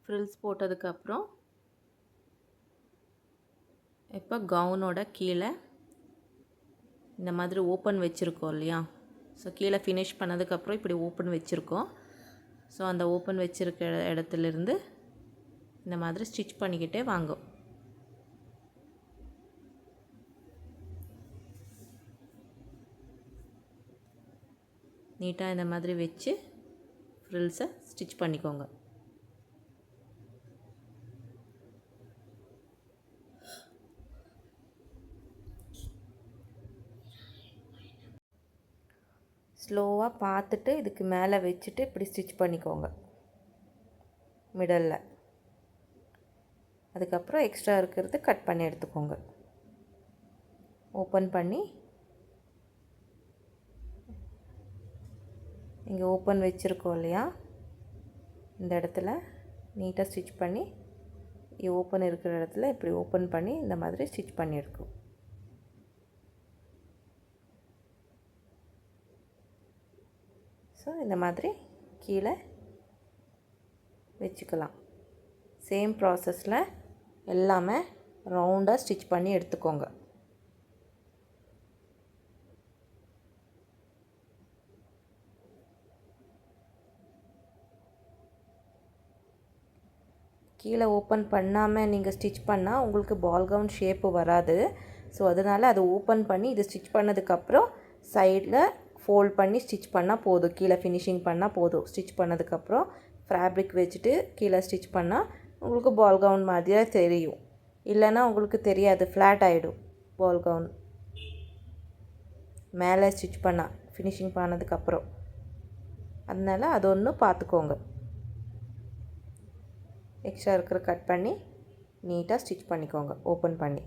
ஃப்ரில்ஸ் போட்டதுக்கப்புறம் இப்போ கவுனோட கீழே இந்த மாதிரி ஓப்பன் வச்சுருக்கோம் இல்லையா, ஸோ கீழே ஃபினிஷ் பண்ணதுக்கப்புறம் இப்படி ஓப்பன் வச்சுருக்கோம். ஸோ அந்த ஓப்பன் வச்சுருக்க இடத்துலேருந்து இந்த மாதிரி ஸ்டிச் பண்ணிக்கிட்டே வாங்க. நீட்டாக இந்த மாதிரி வச்சு ஃப்ரில்ஸை ஸ்டிச் பண்ணிக்கோங்க. ஸ்லோவாக பார்த்துட்டு இதுக்கு மேலே வச்சுட்டு இப்படி ஸ்டிச் பண்ணிக்கோங்க மிடலில். அதுக்கப்புறம் எக்ஸ்ட்ரா இருக்கிறது கட் பண்ணி எடுத்துக்கோங்க. ஓப்பன் பண்ணி இங்கே ஓப்பன் வச்சுருக்கோம் இல்லையா, இந்த இடத்துல நீட்டாக ஸ்டிச் பண்ணி ஓப்பன் இருக்கிற இடத்துல இப்படி ஓப்பன் பண்ணி இந்த மாதிரி ஸ்டிச் பண்ணி எடுக்கும். ஸோ இந்த மாதிரி கீழே வச்சுக்கலாம். சேம் ப்ராசஸில் எல்லாமே ரவுண்டாக ஸ்டிச் பண்ணி எடுத்துக்கோங்க. கீழே ஓப்பன் பண்ணாமல் நீங்கள் ஸ்டிச் பண்ணால் உங்களுக்கு பால் கவுன் ஷேப்பு வராது. ஸோ அதனால் அதை ஓப்பன் பண்ணி இது ஸ்டிச் பண்ணதுக்கப்புறம் சைடில் ஃபோல்ட் பண்ணி ஸ்டிச் பண்ணால் போதும். கீழே ஃபினிஷிங் பண்ணால் போதும். ஸ்டிச் பண்ணதுக்கப்புறம் ஃபேப்ரிக் வச்சுட்டு கீழே ஸ்டிச் பண்ணால் உங்களுக்கு பால் கவுன் மாதிரியே தெரியும். இல்லைன்னா உங்களுக்கு தெரியாது, ஃப்ளாட் ஆகிடும் பால் கவுன் மேலே ஸ்டிச் பண்ணால் ஃபினிஷிங் பண்ணதுக்கப்புறம். அதனால் அது ஒன்று பார்த்துக்கோங்க. எக்ஸ்ட்ரா இருக்கிற கட் பண்ணி நீட்டாக ஸ்டிச் பண்ணிக்கோங்க ஓப்பன் பண்ணி.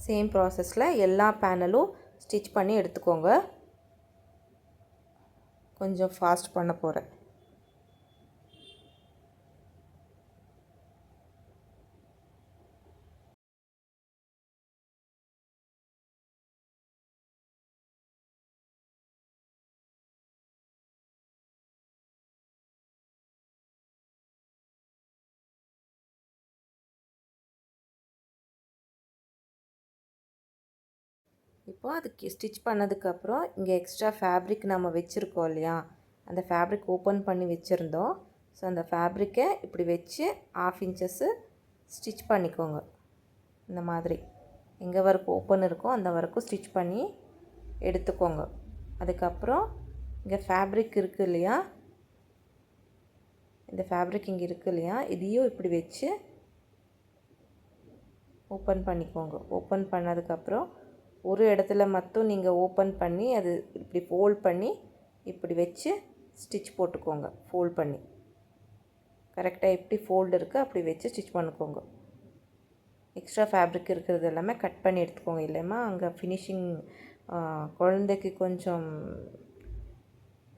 சேம் ப்ராசஸில் எல்லா பேனலும் ஸ்டிச் பண்ணி எடுத்துக்கோங்க. கொஞ்சம் ஃபாஸ்ட் பண்ண போகிறேன். இப்போ அதுக்கு ஸ்டிச் பண்ணதுக்கப்புறம் இங்கே எக்ஸ்ட்ரா ஃபேப்ரிக் நம்ம வச்சுருக்கோம் இல்லையா, அந்த ஃபேப்ரிக் ஓப்பன் பண்ணி வச்சுருந்தோம். ஸோ அந்த ஃபேப்ரிக்கை இப்படி வச்சு 1/2 இன்ச்சஸ்ஸு ஸ்டிச் பண்ணிக்கோங்க. இந்த மாதிரி எங்கே வரைக்கும் ஓப்பன் இருக்கோ அந்த வரைக்கும் ஸ்டிச் பண்ணி எடுத்துக்கோங்க. அதுக்கப்புறம் இங்கே ஃபேப்ரிக் இருக்குது இல்லையா, இந்த ஃபேப்ரிக் இங்கே இருக்குது இல்லையா, இதையும் இப்படி வச்சு ஓப்பன் பண்ணிக்கோங்க. ஓப்பன் பண்ணதுக்கப்புறம் ஒரு இடத்துல மட்டும் நீங்கள் ஓப்பன் பண்ணி அது இப்படி ஃபோல்ட் பண்ணி இப்படி வச்சு ஸ்டிச் போட்டுக்கோங்க. ஃபோல்ட் பண்ணி கரெக்டாக எப்படி ஃபோல்டு இருக்குது அப்படி வச்சு ஸ்டிச் பண்ணிக்கோங்க. எக்ஸ்ட்ரா ஃபேப்ரிக் இருக்கிறது எல்லாமே கட் பண்ணி எடுத்துக்கோங்க. இல்லைம்மா அங்கே ஃபினிஷிங் குழந்தைக்கு கொஞ்சம்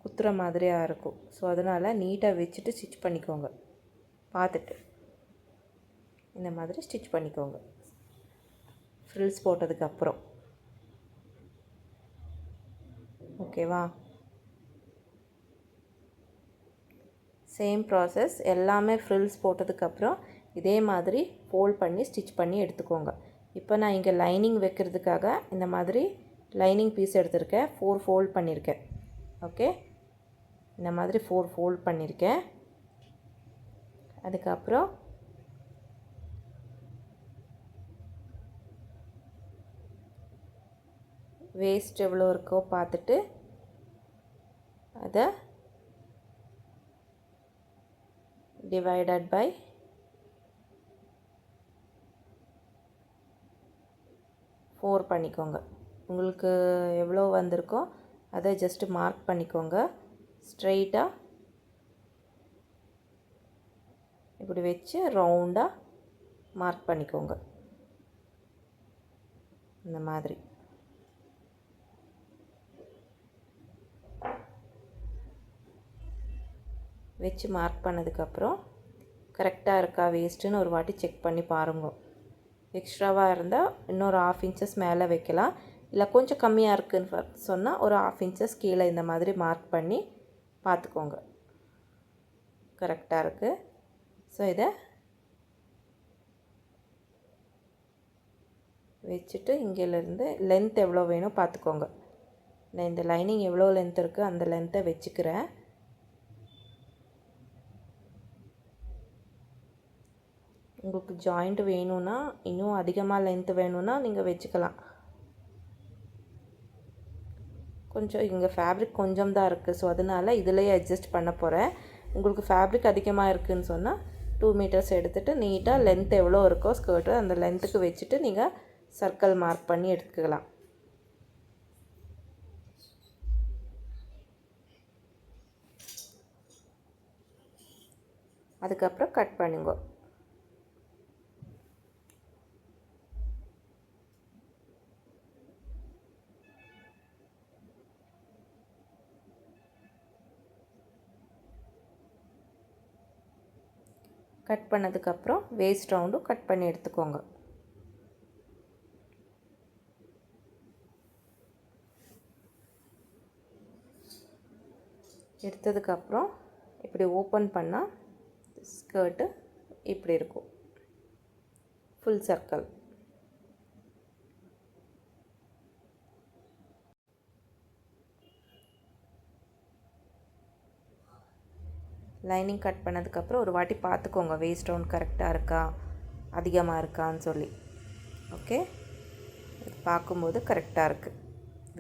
குத்துற மாதிரியாக இருக்கும். ஸோ அதனால் நீட்டாக வச்சுட்டு ஸ்டிச் பண்ணிக்கோங்க. பார்த்துட்டு இந்த மாதிரி ஸ்டிச் பண்ணிக்கோங்க ஃப்ரில்ஸ் போட்டதுக்கப்புறம். ஓகேவா? சேம் ப்ராசஸ் எல்லாமே ஃப்ரில்ஸ் போட்டதுக்கப்புறம் இதே மாதிரி ஃபோல்ட் பண்ணி ஸ்டிச் பண்ணி எடுத்துக்கோங்க. இப்போ நான் இங்கே லைனிங் வைக்கிறதுக்காக இந்த மாதிரி லைனிங் பீஸ் எடுத்திருக்கேன். 4 ஃபோல்ட் பண்ணியிருக்கேன். ஓகே, இந்த மாதிரி 4 ஃபோல்ட் பண்ணியிருக்கேன். அதுக்கப்புறம் வேஸ்ட் எவ்வளோ இருக்கோ பார்த்துட்டு அதை டிவைடட் பை 4 பண்ணிக்கோங்க. உங்களுக்கு எவ்வளோ வந்திருக்கோ அதை ஜஸ்ட்டு மார்க் பண்ணிக்கோங்க. ஸ்ட்ரெயிட்டாக இப்படி வச்சு ரவுண்டாக மார்க் பண்ணிக்கோங்க. இந்த மாதிரி வச்சு மார்க் பண்ணதுக்கப்புறம் கரெக்டாக இருக்கா வேஸ்ட்டுன்னு ஒரு வாட்டி செக் பண்ணி பாருங்க. எக்ஸ்ட்ராவாக இருந்தால் இன்னொரு 1/2 இன்ச்சஸ் மேலே வைக்கலாம். இல்லை கொஞ்சம் கம்மியாக இருக்குதுன்னு சொன்னால் ஒரு 1/2 இன்ச்சஸ் கீழே இந்த மாதிரி மார்க் பண்ணி பார்த்துக்கோங்க. கரெக்டாக இருக்குது. ஸோ இதை வச்சுட்டு இங்கேருந்து லென்த் எவ்வளோ வேணும் பார்த்துக்கோங்க. நான் இந்த லைனிங் எவ்வளோ லென்த் இருக்குது அந்த லென்த்தை வச்சுக்கிறேன். உங்களுக்கு ஜாயிண்ட் வேணும்னா இன்னும் அதிகமாக லென்த் வேணும்னா நீங்கள் வச்சுக்கலாம். கொஞ்சம் இங்கே ஃபேப்ரிக் கொஞ்சம் தான் இருக்குது. ஸோ அதனால் இதிலேயே அட்ஜஸ்ட் பண்ண போகிறேன். உங்களுக்கு ஃபேப்ரிக் அதிகமாக இருக்குதுன்னு சொன்னால் 2 மீட்டர்ஸ் எடுத்துகிட்டு நீட்டாக லென்த் எவ்வளோ இருக்கோ ஸ்கர்ட்டு அந்த லென்த்துக்கு வச்சுட்டு நீங்கள் சர்க்கிள் மார்க் பண்ணி எடுத்துக்கலாம். அதுக்கப்புறம் கட் பண்ணுங்க. கட் பண்ணதுக்கப்புறம் வேஸ்ட் ரவுண்டும் கட் பண்ணி எடுத்துக்கோங்க. எடுத்ததுக்கப்புறம் இப்படி ஓப்பன் பண்ணால் ஸ்கர்ட்டு இப்படி இருக்கும், ஃபுல் சர்க்கிள். லைனிங் கட் பண்ணதுக்கப்புறம் ஒரு வாட்டி பார்த்துக்கோங்க வேஸ்ட் ரவுண்ட் கரெக்டாக இருக்கா, அதிகமாக இருக்கான்னு சொல்லி. ஓகே, பார்க்கும்போது கரெக்டாக இருக்குது,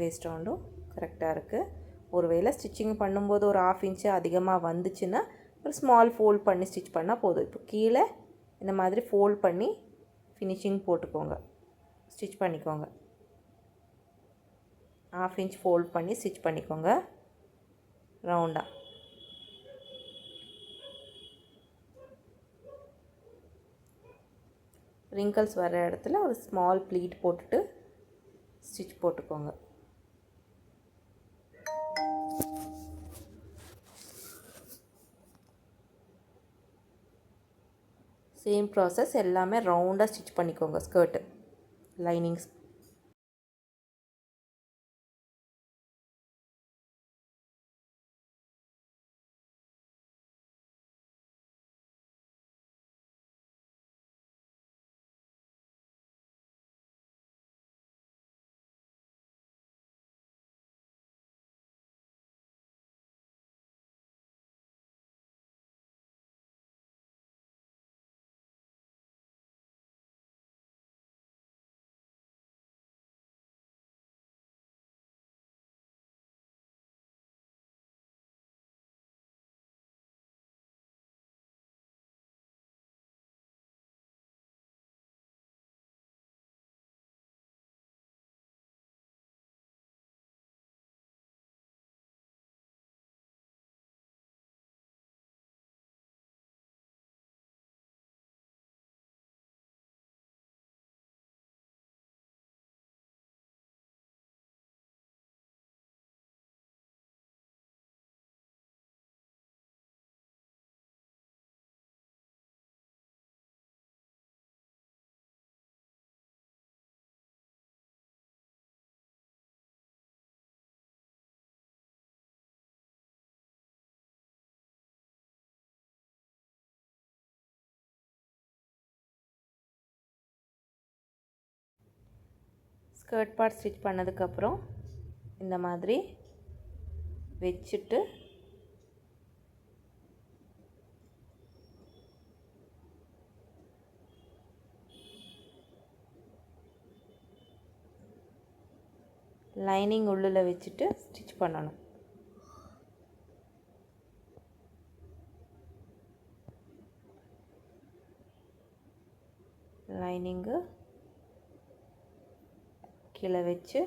வேஸ்ட் ரவுண்டும் கரெக்டாக இருக்குது. ஒருவேளை ஸ்டிச்சிங் பண்ணும்போது ஒரு 1/2 இன்ச்சு அதிகமாக வந்துச்சுன்னா ஒரு ஸ்மால் ஃபோல்ட் பண்ணி ஸ்டிச் பண்ணால் போதும். இப்போ கீழே இந்த மாதிரி ஃபோல்ட் பண்ணி ஃபினிஷிங் போட்டுக்கோங்க, ஸ்டிச் பண்ணிக்கோங்க. 1/2 இன்ச் ஃபோல்ட் பண்ணி ஸ்டிச் பண்ணிக்கோங்க ரவுண்டாக. ரிங்கிள்ஸ் வர இடத்துல ஒரு ஸ்மால் ப்ளீட் போட்டுட்டு ஸ்டிச் போட்டுக்கோங்க. சேம் ப்ராசஸ் எல்லாமே ரவுண்டாக ஸ்டிச் பண்ணிக்கோங்க skirt linings. Skirt part stitch பண்ணதுக்கப்புறம் இந்த மாதிரி வச்சுட்டு லைனிங் உள்ளே வச்சுட்டு ஸ்டிச் பண்ணணும். லைனிங்கு கீழே வச்சு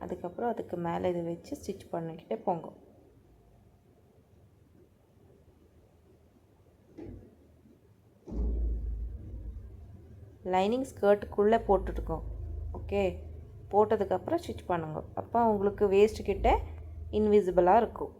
அதுக்கப்புறம் அதுக்கு மேலே இது வச்சு ஸ்டிச் பண்ணிக்கிட்டே போங்க. லைனிங் ஸ்கர்ட்டுக்குள்ளே போட்டுட்டுக்கோம். ஓகே, போட்டதுக்கப்புறம் ஸ்டிச் பண்ணுங்க. அப்போ உங்களுக்கு வேஸ்ட் கிட்ட இன்விசிபிளாக இருக்கும்.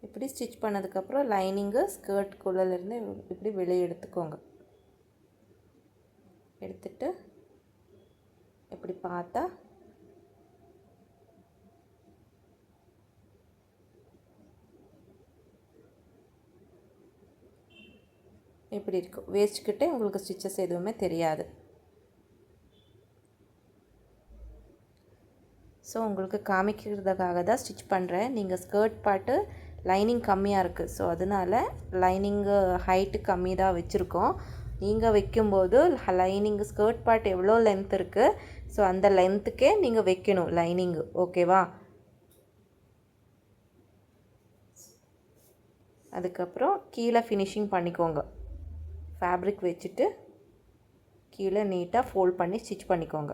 இப்படி ஸ்டிச் பண்ணதுக்கப்புறம் லைனிங்கு ஸ்கர்ட்டுக்குள்ளேருந்து இப்படி வெளியே எடுத்துக்கோங்க. எடுத்துட்டு இப்படி பார்த்தா இப்படி இருக்கும். வேஸ்ட்கிட்டே உங்களுக்கு ஸ்டிச்சஸ் எதுவுமே தெரியாது. ஸோ உங்களுக்கு காமிக்கிறதுக்காக தான் ஸ்டிச் பண்ணுறேன். நீங்கள் ஸ்கர்ட் பார்ட்டு லைனிங் கம்மியாக இருக்குது. ஸோ அதனால் லைனிங்கு ஹைட்டு கம்மி தான் வச்சுருக்கோம். நீங்கள் வைக்கும்போது லைனிங்கு ஸ்கர்ட் பார்ட் எவ்வளோ லென்த் இருக்குது, ஸோ அந்த லென்த்துக்கே நீங்கள் வைக்கணும் லைனிங்கு. ஓகேவா? அதுக்கப்புறம் கீழே ஃபினிஷிங் பண்ணிக்கோங்க. ஃபேப்ரிக் வச்சுட்டு கீழே நீட்டாக ஃபோல்ட் பண்ணி ஸ்டிச் பண்ணிக்கோங்க.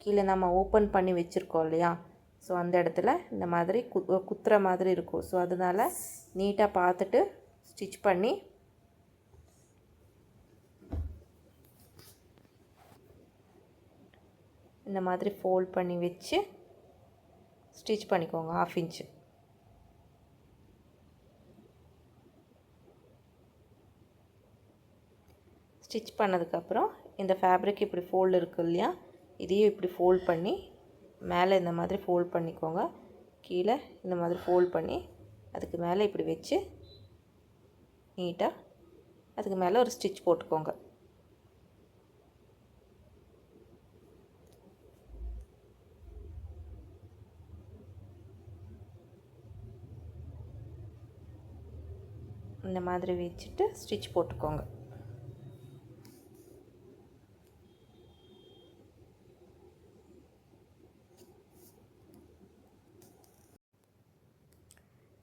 கீழே நம்ம ஓப்பன் பண்ணி வச்சுருக்கோம் இல்லையா, ஸோ அந்த இடத்துல இந்த மாதிரி குத்துற மாதிரி இருக்கும். ஸோ அதனால் நீட்டாக பார்த்துட்டு ஸ்டிச் பண்ணி இந்த மாதிரி ஃபோல்ட் பண்ணி வச்சு ஸ்டிச் பண்ணிக்கோங்க 1/2 இன்ச்சு. ஸ்டிச் பண்ணதுக்கப்புறம் இந்த ஃபேப்ரிக் இப்படி ஃபோல்டு இருக்குது இல்லையா, இதையும் இப்படி ஃபோல்ட் பண்ணி மேலே இந்த மாதிரி ஃபோல்ட் பண்ணிக்கோங்க. கீழே இந்த மாதிரி ஃபோல்ட் பண்ணி அதுக்கு மேலே இப்படி வச்சு நீட்டாக அதுக்கு மேலே ஒரு ஸ்டிச் போட்டுக்கோங்க. இந்த மாதிரி வச்சுட்டு ஸ்டிச் போட்டுக்கோங்க.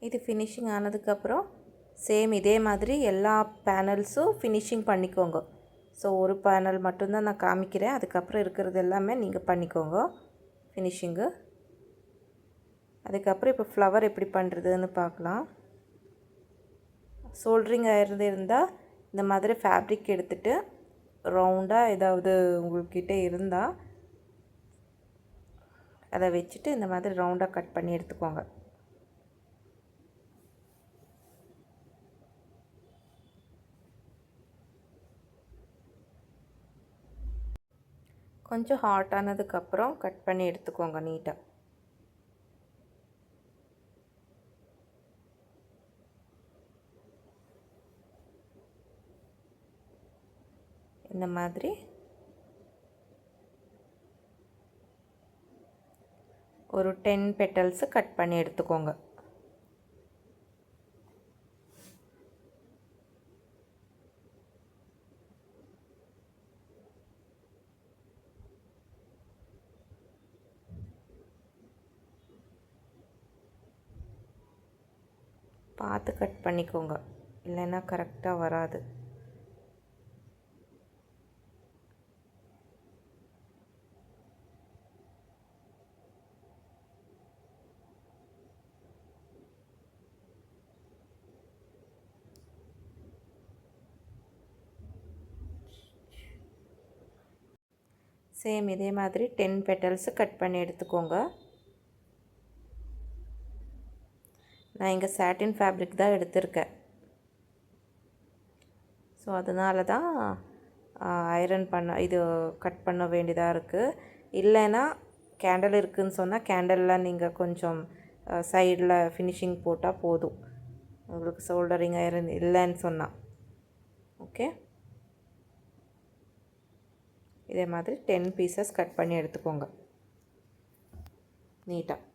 இது ஃபினிஷிங் ஆனதுக்கப்புறம் சேம் இதே மாதிரி எல்லா பேனல்ஸும் ஃபினிஷிங் பண்ணிக்கோங்க. ஸோ ஒரு பேனல் மட்டும்தான் நான் காமிக்கிறேன், அதுக்கப்புறம் இருக்கிறது எல்லாமே நீங்கள் பண்ணிக்கோங்க ஃபினிஷிங்கு. அதுக்கப்புறம் இப்போ ஃப்ளவர் எப்படி பண்ணுறதுன்னு பார்க்கலாம். சோல்ட்ரிங் ஆயிருந்து இருந்தால் இந்த மாதிரி ஃபேப்ரிக் எடுத்துகிட்டு ரவுண்டாக ஏதாவது உங்கள்கிட்ட இருந்தால் அதை வச்சுட்டு இந்த மாதிரி ரவுண்டாக கட் பண்ணி எடுத்துக்கோங்க. கொஞ்சம் ஹாட் ஆனதுக்கப்புறம் கட் பண்ணி எடுத்துக்கோங்க நீட்டாக. இந்த மாதிரி ஒரு 10 பெட்டல்ஸு கட் பண்ணி எடுத்துக்கோங்க. பார்த்து கட் பண்ணிக்கோங்க, இல்லைன்னா கரெக்டாக வராது. சேம் இதே மாதிரி 10 பெட்டல்ஸு கட் பண்ணி எடுத்துக்கோங்க. நான் இங்கே சாட்டின் ஃபேப்ரிக் தான் எடுத்திருக்கேன். ஸோ அதனால தான் ஐரன் இது கட் பண்ண வேண்டியதாக இருக்குது. இல்லைன்னா கேண்டில் இருக்குதுன்னு சொன்னால் கேண்டலில் நீங்கள் கொஞ்சம் சைடில் ஃபினிஷிங் போட்டால் போதும், உங்களுக்கு சோல்டரிங் ஐரன் இல்லைன்னு சொன்னால். ஓகே, இதே மாதிரி 10 பீசஸ் கட் பண்ணி எடுத்துக்கோங்க நீட்டாக.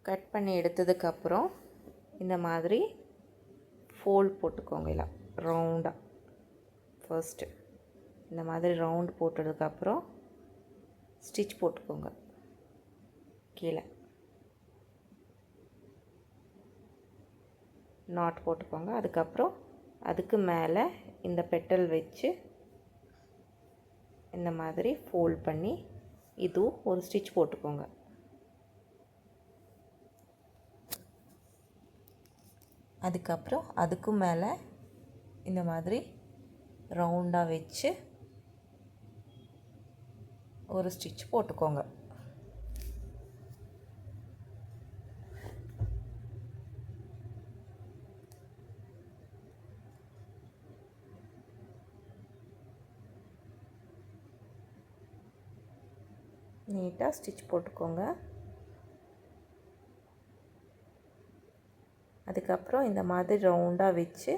கட் பண்ணி எடுத்ததுக்கப்புறம் இந்த மாதிரி ஃபோல்ட் போட்டுக்கோங்க எல்லாம் ரவுண்டாக. ஃபர்ஸ்ட்டு இந்த மாதிரி ரவுண்ட் போட்டதுக்கப்புறம் ஸ்டிச் போட்டுக்கோங்க கீழே. நாட் போட்டுக்கோங்க. அதுக்கப்புறம் அதுக்கு மேலே இந்த பெட்டல் வச்சு இந்த மாதிரி ஃபோல்ட் பண்ணி இதுவும் ஒரு ஸ்டிச் போட்டுக்கோங்க. அதுக்கப்புறம் அதுக்கும் மேலே இந்த மாதிரி ரவுண்டாக வச்சு ஒரு ஸ்டிச் போட்டுக்கோங்க. நீட்டாக ஸ்டிச் போட்டுக்கோங்க. அதுக்கப்புறம் இந்த மாதிரி ரவுண்டாக வச்சு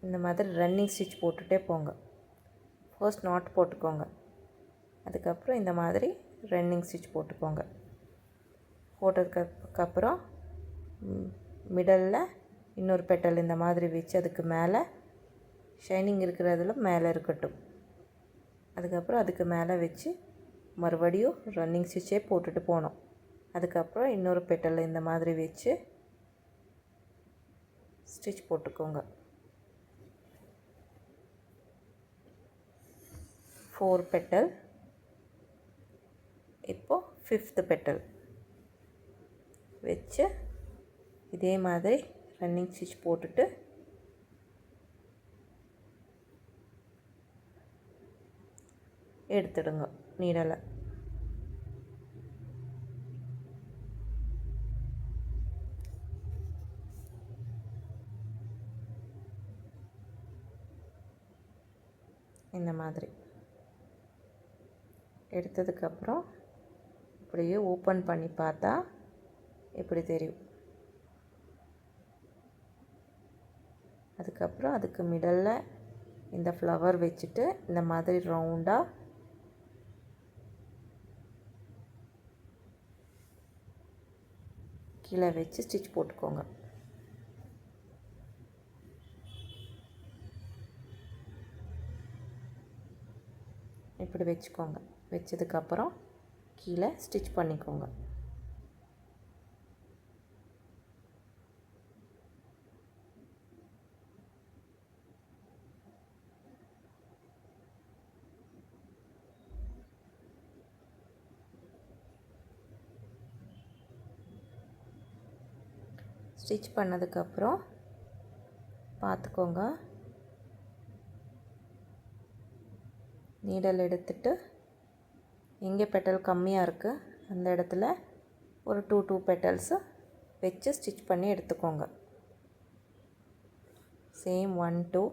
இந்த மாதிரி ரன்னிங் ஸ்டிச் போட்டுகிட்டே போங்க. ஃபர்ஸ்ட் நாட் போட்டுக்கோங்க. அதுக்கப்புறம் இந்த மாதிரி ரன்னிங் ஸ்டிச் போட்டுக்கோங்க. போட்டதுக்கப்புறம் மிடலில் இன்னொரு பெட்டல் இந்த மாதிரி வச்சு அதுக்கு மேலே ஷைனிங் இருக்கிறதுல மேலே இருக்கட்டும். அதுக்கப்புறம் அதுக்கு மேலே வச்சு மறுபடியும் ரன்னிங் ஸ்டிச்சே போட்டுட்டு போனோம். அதுக்கப்புறம் இன்னொரு பெட்டல் இந்த மாதிரி வச்சு ஸ்டிச் போட்டுக்கோங்க. 4 பெட்டல். இப்போது 5th பெட்டல் வச்சு இதே மாதிரி ரன்னிங் ஸ்டிச் போட்டுட்டு எடுத்துடுங்க நீடலை. இந்த மாதிரி எடுத்ததுக்கப்புறம் இப்படியே ஓப்பன் பண்ணி பார்த்தா இப்படி தெரியும். அதுக்கப்புறம் அதுக்கு மிடலில் இந்த ஃப்ளவர் வச்சுட்டு இந்த மாதிரி ரவுண்டாக கீழே வச்சு ஸ்டிச் போட்டுக்கோங்க. இப்படி வச்சுக்கோங்க. வச்சதுக்கப்புறம் கீழே ஸ்டிச் பண்ணிக்கோங்க. ஸ்டிச் பண்ணதுக்கப்புறம் பார்த்துக்கோங்க. நீடல் எடுத்துட்டு எங்கே பெட்டல் கம்மியாக இருக்குது அந்த இடத்துல ஒரு 2 பெட்டல்ஸு வச்சு ஸ்டிச் பண்ணி எடுத்துக்கோங்க. சேம் 1 2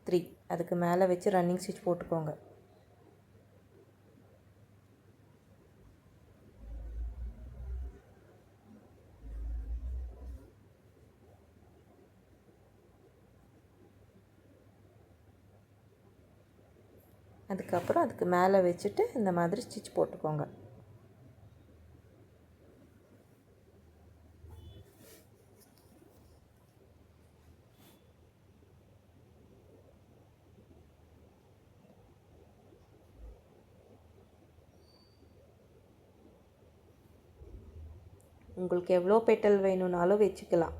3 அதுக்கு மேலே வச்சு ரன்னிங் ஸ்டிச் போட்டுக்கோங்க. அதுக்கப்புறம் அதுக்கு மேலே வச்சுட்டு இந்த மாதிரி ஸ்டிச் போட்டுக்கோங்க. உங்களுக்கு எவ்வளோ பெட்டல் வேணும்னாலும் வச்சுக்கலாம்.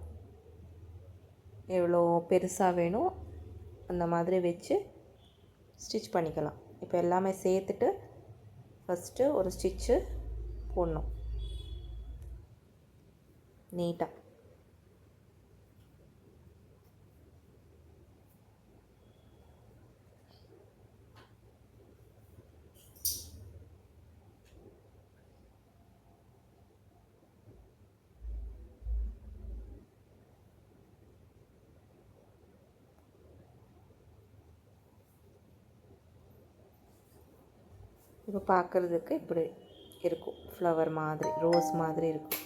எவ்வளோ பெருசாக வேணும் அந்த மாதிரி வச்சு ஸ்டிச் பண்ணிக்கலாம். இப்போ எல்லாமே சேர்த்துட்டு ஃபஸ்ட்டு ஒரு ஸ்டிச்சு போடணும் நீட்டாக. இப்போ பார்க்குறதுக்கு இப்படி இருக்கும். ஃப்ளவர் மாதிரி ரோஸ் மாதிரி இருக்கும்.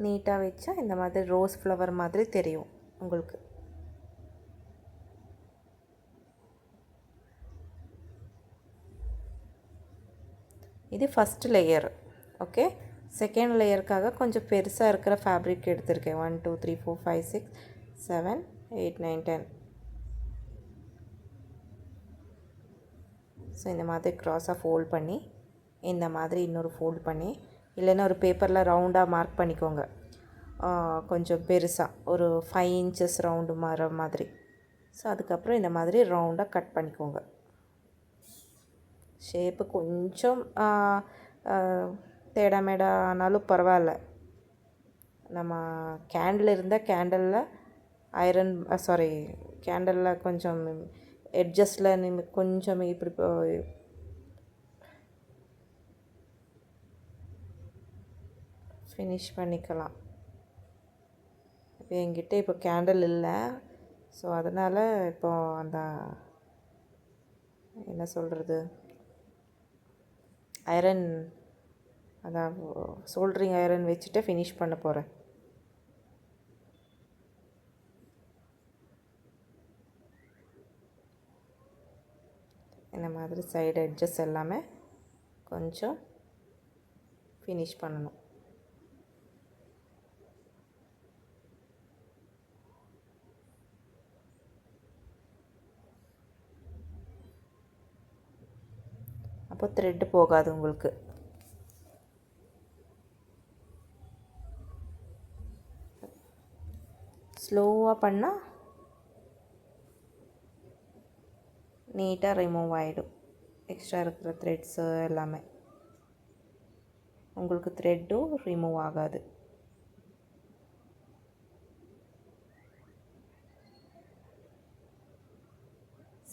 நீட்டாக வச்சா இந்த மாதிரி ரோஸ் ஃப்ளவர் மாதிரி தெரியும் உங்களுக்கு. இது ஃபஸ்ட் லேயர். ஓகே, செகண்ட் லேயருக்காக கொஞ்சம் பெருசாக இருக்கிற ஃபேப்ரிக் எடுத்திருக்கேன். 1 2 3 4 5 6 7 8 9 10. ஸோ இந்த மாதிரி க்ராஸாக ஃபோல்ட் பண்ணி இந்த மாதிரி இன்னொரு ஃபோல்ட் பண்ணி இல்லைன்னா ஒரு பேப்பரில் ரவுண்டாக மார்க் பண்ணிக்கோங்க. கொஞ்சம் பெருசாக ஒரு 5 inches ரவுண்டு வர மாதிரி. ஸோ அதுக்கப்புறம் இந்த மாதிரி ரவுண்டாக கட் பண்ணிக்கோங்க. ஷேப்பு கொஞ்சம் தேடாமேடா ஆனாலும் பரவாயில்ல. நம்ம கேண்டில் இருந்தால் கேண்டலில் கொஞ்சம் எட்ஜஸில் கொஞ்சம் இப்படி ஃபினிஷ் பண்ணிக்கலாம். இப்போ என்கிட்ட இப்போ கேண்டில் இல்லை, ஸோ அதனால் இப்போ அந்த என்ன சொல்கிறது ஐரன், அதான் சோல்ட்ரிங் ஐரன் வச்சுட்டு ஃபினிஷ் பண்ண போகிறேன். இந்த மாதிரி சைடு எட்ஜஸ் எல்லாமே கொஞ்சம் ஃபினிஷ் பண்ணணும். அப்போ த்ரெட்டு போகாது உங்களுக்கு. ஸ்லோவாக பண்ணால் நீட்டாக ரிமூவ் ஆகிடும் எக்ஸ்ட்ரா இருக்கிற த்ரெட்ஸு எல்லாமே. உங்களுக்கு த்ரெட்டும் ரிமூவ் ஆகாது.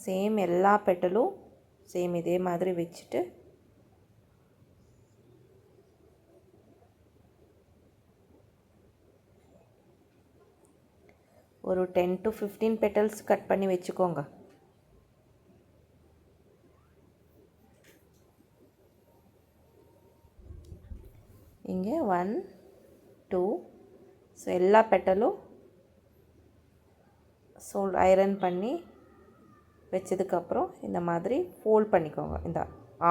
சேம் எல்லா பெட்டலும் சேம் இதே மாதிரி வச்சுட்டு ஒரு 10 to 15 பெட்டல்ஸ் கட் பண்ணி வச்சுக்கோங்க. இங்கே 1 2, ஸோ எல்லா பெட்டலும் ஐரன் பண்ணி வச்சதுக்கப்புறம் இந்த மாதிரி ஃபோல்ட் பண்ணிக்கோங்க. இந்த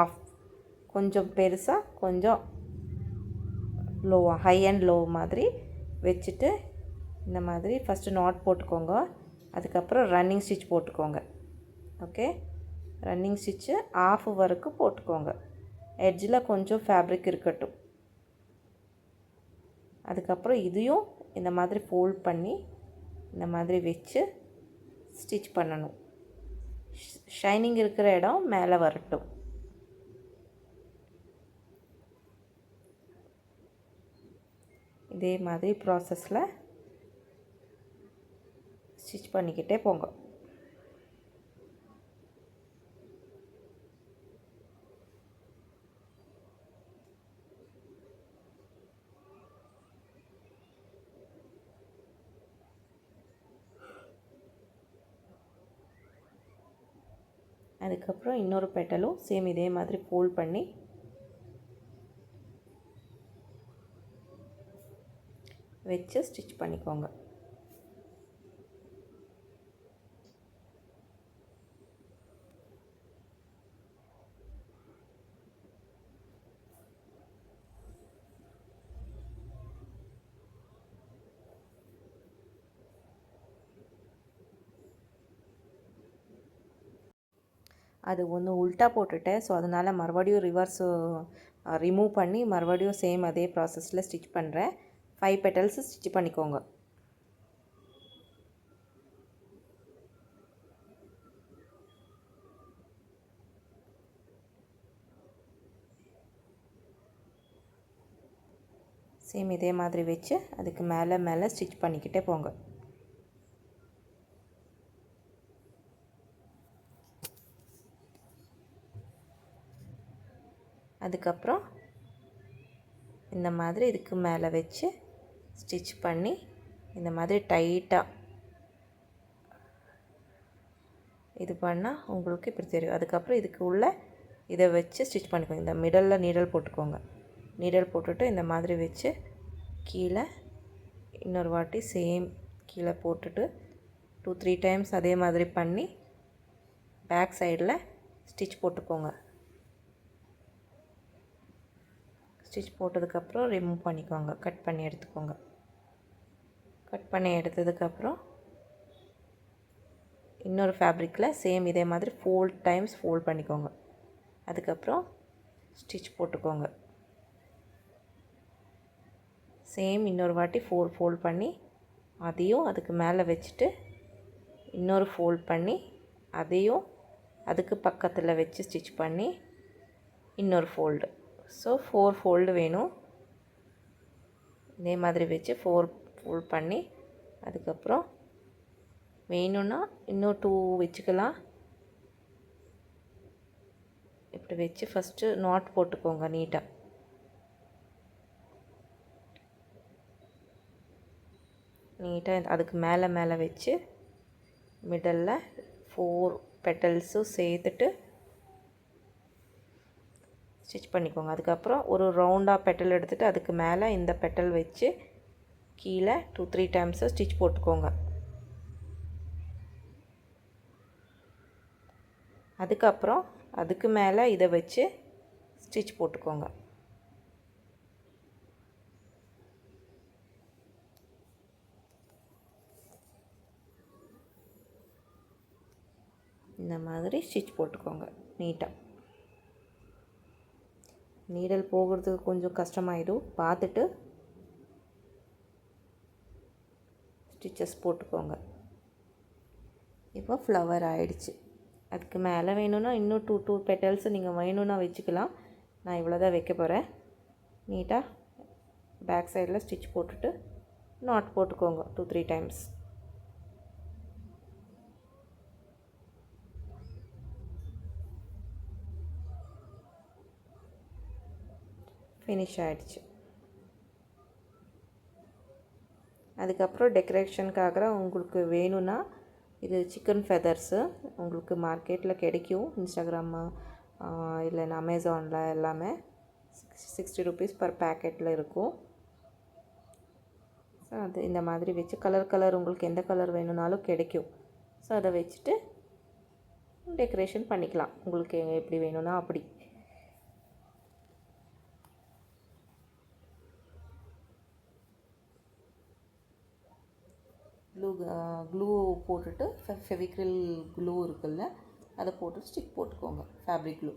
ஆஃப் கொஞ்சம் பெருசாக கொஞ்சம் லோவாக, ஹை அண்ட் லோ மாதிரி வச்சுட்டு இந்த மாதிரி ஃபஸ்ட்டு நாட் போட்டுக்கோங்க. அதுக்கப்புறம் ரன்னிங் ஸ்டிச் போட்டுக்கோங்க. ஓகே, ரன்னிங் ஸ்டிச்சு ஆஃப் வரைக்கும் போட்டுக்கோங்க. எட்ஜில் கொஞ்சம் ஃபேப்ரிக் இருக்கட்டும். அதுக்கப்புறம் இதையும் இந்த மாதிரி ஃபோல்ட் பண்ணி இந்த மாதிரி வச்சு ஸ்டிச் பண்ணணும். ஷைனிங் இருக்கிற இடம் மேலே வரட்டும். இதே மாதிரி ப்ராசஸில் ஸ்டிச் பண்ணிக்கிட்டே போங்க. அதுக்கப்புறம் இன்னொரு பெட்டலும் சேம் இதே மாதிரி ஃபோல்ட் பண்ணி வச்சு ஸ்டிச் பண்ணிக்கோங்க. அது ஒன்று உல்ட்டா போட்டுட்டேன், ஸோ அதனால் மறுபடியும் ரிமூவ் பண்ணி மறுபடியும் சேம் அதே ப்ராசஸில் ஸ்டிச் பண்ணுறேன். 5 பெட்டல்ஸ் ஸ்டிச் பண்ணிக்கோங்க. சேம் இதே மாதிரி வச்சு அதுக்கு மேலே ஸ்டிச் பண்ணிக்கிட்டே போங்க. அதுக்கப்புறம் இந்த மாதிரி இதுக்கு மேலே வச்சு ஸ்டிச் பண்ணி இந்த மாதிரி டைட்டாக இது பண்ணால் உங்களுக்கு இப்படி தெரியும். அதுக்கப்புறம் இதுக்கு உள்ள இதை வச்சு ஸ்டிச் பண்ணிக்கோங்க. இந்த மிடலில் நீடல் போட்டுக்கோங்க. நீடல் போட்டுட்டு இந்த மாதிரி வச்சு கீழே இன்னொரு வாட்டி சேம் கீழே போட்டுட்டு 2-3 டைம்ஸ் அதே மாதிரி பண்ணி பேக் சைடில் ஸ்டிச் போட்டுக்கோங்க. ஸ்டிச் போட்டதுக்கப்புறம் ரிமூவ் பண்ணிக்கோங்க, கட் பண்ணி எடுத்துக்கோங்க. கட் பண்ணி எடுத்ததுக்கப்புறம் இன்னொரு ஃபேப்ரிக்கில் சேம் இதே மாதிரி 4 டைம்ஸ் ஃபோல்ட் பண்ணிக்கோங்க. அதுக்கப்புறம் ஸ்டிச் போட்டுக்கோங்க. சேம் இன்னொரு வாட்டி 4 ஃபோல்ட் பண்ணி அதையும் அதுக்கு மேலே வச்சுட்டு இன்னொரு ஃபோல்ட் பண்ணி அதையும் அதுக்கு பக்கத்தில் வச்சு ஸ்டிச் பண்ணி இன்னொரு ஃபோல்டு. ஸோ 4 ஃபோல்டு வேணும். இதே மாதிரி வச்சு 4 ஃபோல்ட் பண்ணி அதுக்கப்புறம் வேணும்னா இன்னும் 2 வச்சுக்கலாம். இப்படி வச்சு ஃபஸ்ட்டு நாட் போட்டுக்கோங்க நீட்டாக. நீட்டாக அதுக்கு மேலே வச்சு மிடலில் 4 பெட்டல்ஸும் சேர்த்துட்டு ஸ்டிச் பண்ணிக்கோங்க. அதுக்கப்புறம் ஒரு ரவுண்டாக பெட்டல் எடுத்துகிட்டு அதுக்கு மேலே இந்த பெட்டல் வச்சு கீழே 2-3 டைம்ஸு ஸ்டிச் போட்டுக்கோங்க. அதுக்கப்புறம் அதுக்கு மேலே இதை வச்சு ஸ்டிச் போட்டுக்கோங்க. இந்த மாதிரி ஸ்டிச் போட்டுக்கோங்க நீட்டாக. நீடல் போகிறதுக்கு கொஞ்சம் கஷ்டமாயிடும், பார்த்துட்டு ஸ்டிச்சஸ் போட்டுக்கோங்க. இப்போ ஃப்ளவர் ஆயிடுச்சு. அதுக்கு மேலே வேணும்னா இன்னும் 2 பெட்டல்ஸ் நீங்கள் வேணும்னா வச்சுக்கலாம். நான் இவ்வளோ தான் வைக்க போகிறேன். நீட்டாக பேக் சைடில் ஸ்டிச் போட்டுட்டு நாட் போட்டுக்கோங்க 2-3 டைம்ஸ். ஃபினிஷ் ஆகிடுச்சு. அதுக்கப்புறம் டெக்கரேஷனுக்காக உங்களுக்கு வேணும்னா இது சிக்கன் ஃபெதர்ஸு உங்களுக்கு மார்க்கெட்டில் கிடைக்கும். இன்ஸ்டாகிராம் இல்லைன்னா அமேசானில் எல்லாமே 60 rupees பர் பேக்கெட்டில் இருக்கும். ஸோ அது இந்த மாதிரி வச்சு கலர் உங்களுக்கு எந்த கலர் வேணும்னாலும் கிடைக்கும். ஸோ அதை வச்சுட்டு டெக்கரேஷன் பண்ணிக்கலாம் உங்களுக்கு எப்படி வேணும்னா அப்படி. க்ளூ போட்டுட்டு ஃபெவிக்ரில் க்ளூ இருக்குல்ல, அதை போட்டு ஸ்டிக் போட்டுக்கோங்க. ஃபேப்ரிக் க்ளூ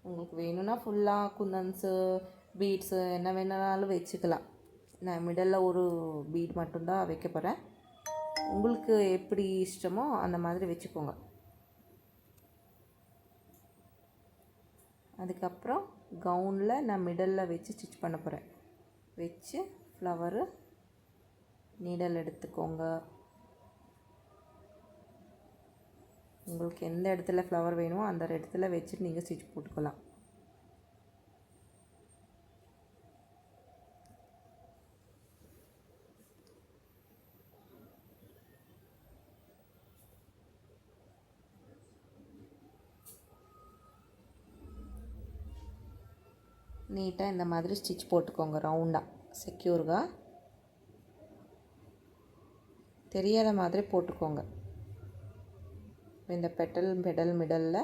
உங்களுக்கு வேணும்னா ஃபுல்லாக குந்தன்ஸு பீட்ஸு என்ன வேணுனாலும் வச்சுக்கலாம். நான் மிடலில் ஒரு பீட் மட்டும்தான் வைக்க போகிறேன். உங்களுக்கு எப்படி இஷ்டமோ அந்த மாதிரி வச்சுக்கோங்க. அதுக்கப்புறம் கவுனில் நான் மிடலில் வச்சு ஸ்டிச் பண்ண போகிறேன். வச்சு ஃப்ளவரு நீடல் எடுத்துக்கோங்க. உங்களுக்கு எந்த இடத்துல ஃப்ளவர் வேணுமோ அந்த இடத்துல வச்சுட்டு நீங்கள் ஸ்டிச் போட்டுக்கலாம். நீட்டாக இந்த மாதிரி ஸ்டிச் போட்டுக்கோங்க. ரவுண்டாக செக்யூர்டாக தெரியாத மாதிரி போட்டுக்கோங்க. இந்த மிடலில்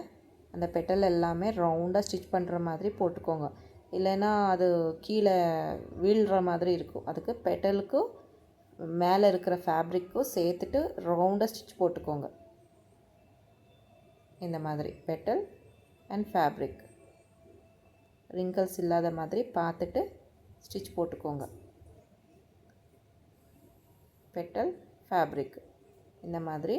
அந்த பெட்டல் எல்லாமே ரவுண்டாக ஸ்டிச் பண்ணுற மாதிரி போட்டுக்கோங்க. இல்லைன்னா அது கீழே வீழ்கிற மாதிரி இருக்கும். அதுக்கு பெட்டலுக்கும் மேலே இருக்கிற ஃபேப்ரிக்கும் சேர்த்துட்டு ரவுண்டாக ஸ்டிச் போட்டுக்கோங்க. இந்த மாதிரி பெட்டல் அண்ட் ஃபேப்ரிக் ரிங்கிள்ஸ் இல்லாத மாதிரி பார்த்துட்டு ஸ்டிச் போட்டுக்கோங்க. பெட்டல் ஃபேப்ரிக் இந்த மாதிரி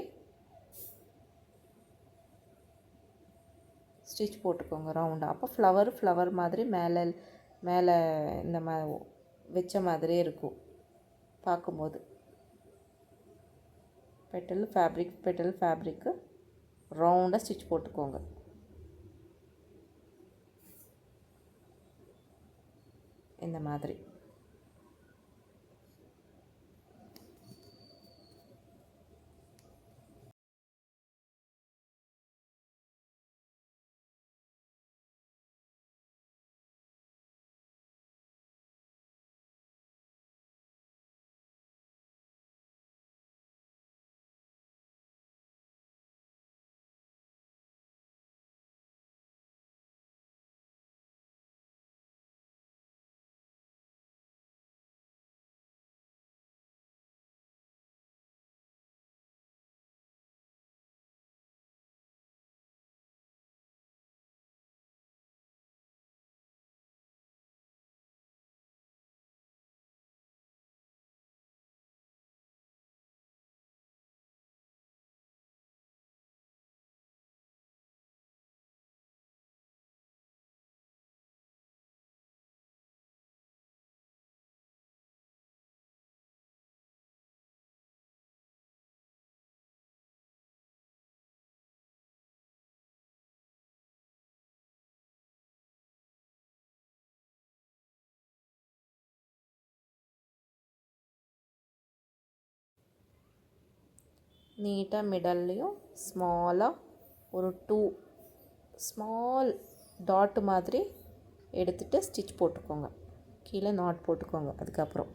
ஸ்டிச் போட்டுக்கோங்க ரவுண்டாக. அப்போ ஃப்ளவர் மாதிரி மேலே இந்த வச்ச மாதிரியே இருக்கும் பார்க்கும்போது. பெட்டல் ஃபேப்ரிக்கு ரவுண்டாக ஸ்டிச் போட்டுக்கோங்க. இந்த மாதிரி நீட்டாக மிடல்லையும் ஸ்மாலாக ஒரு 2 ஸ்மால் டாட் மாதிரி எடுத்துகிட்டு ஸ்டிச் போட்டுக்கோங்க. கீழே நாட் போட்டுக்கோங்க. அதுக்கப்புறம்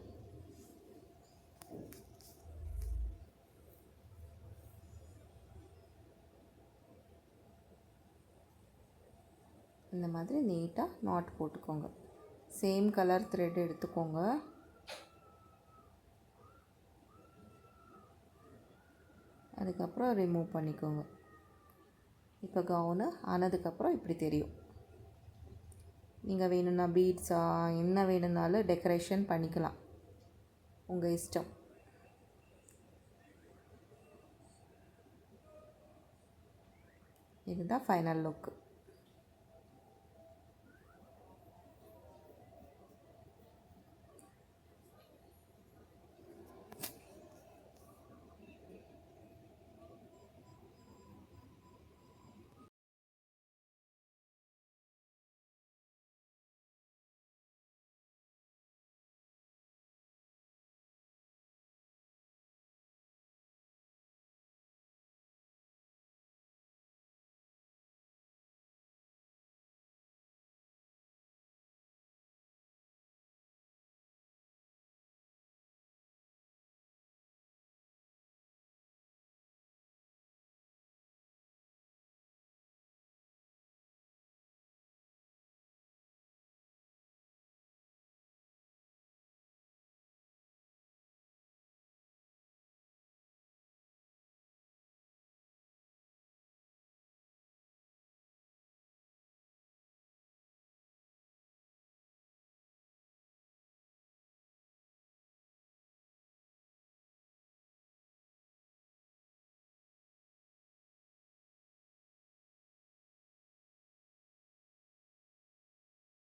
இந்த மாதிரி நீட்டாக நாட் போட்டுக்கோங்க. சேம் கலர் த்ரெட் எடுத்துக்கோங்க. அதுக்கப்புறம் ரிமூவ் பண்ணிக்கோங்க. இப்போ கவுனு ஆனதுக்கப்புறம் இப்படி தெரியும். நீங்கள் வேணும்னா பீட்ஸா என்ன வேணும்னாலும் டெக்கரேஷன் பண்ணிக்கலாம், உங்கள் இஷ்டம். இதுதான் ஃபைனல் லுக்கு.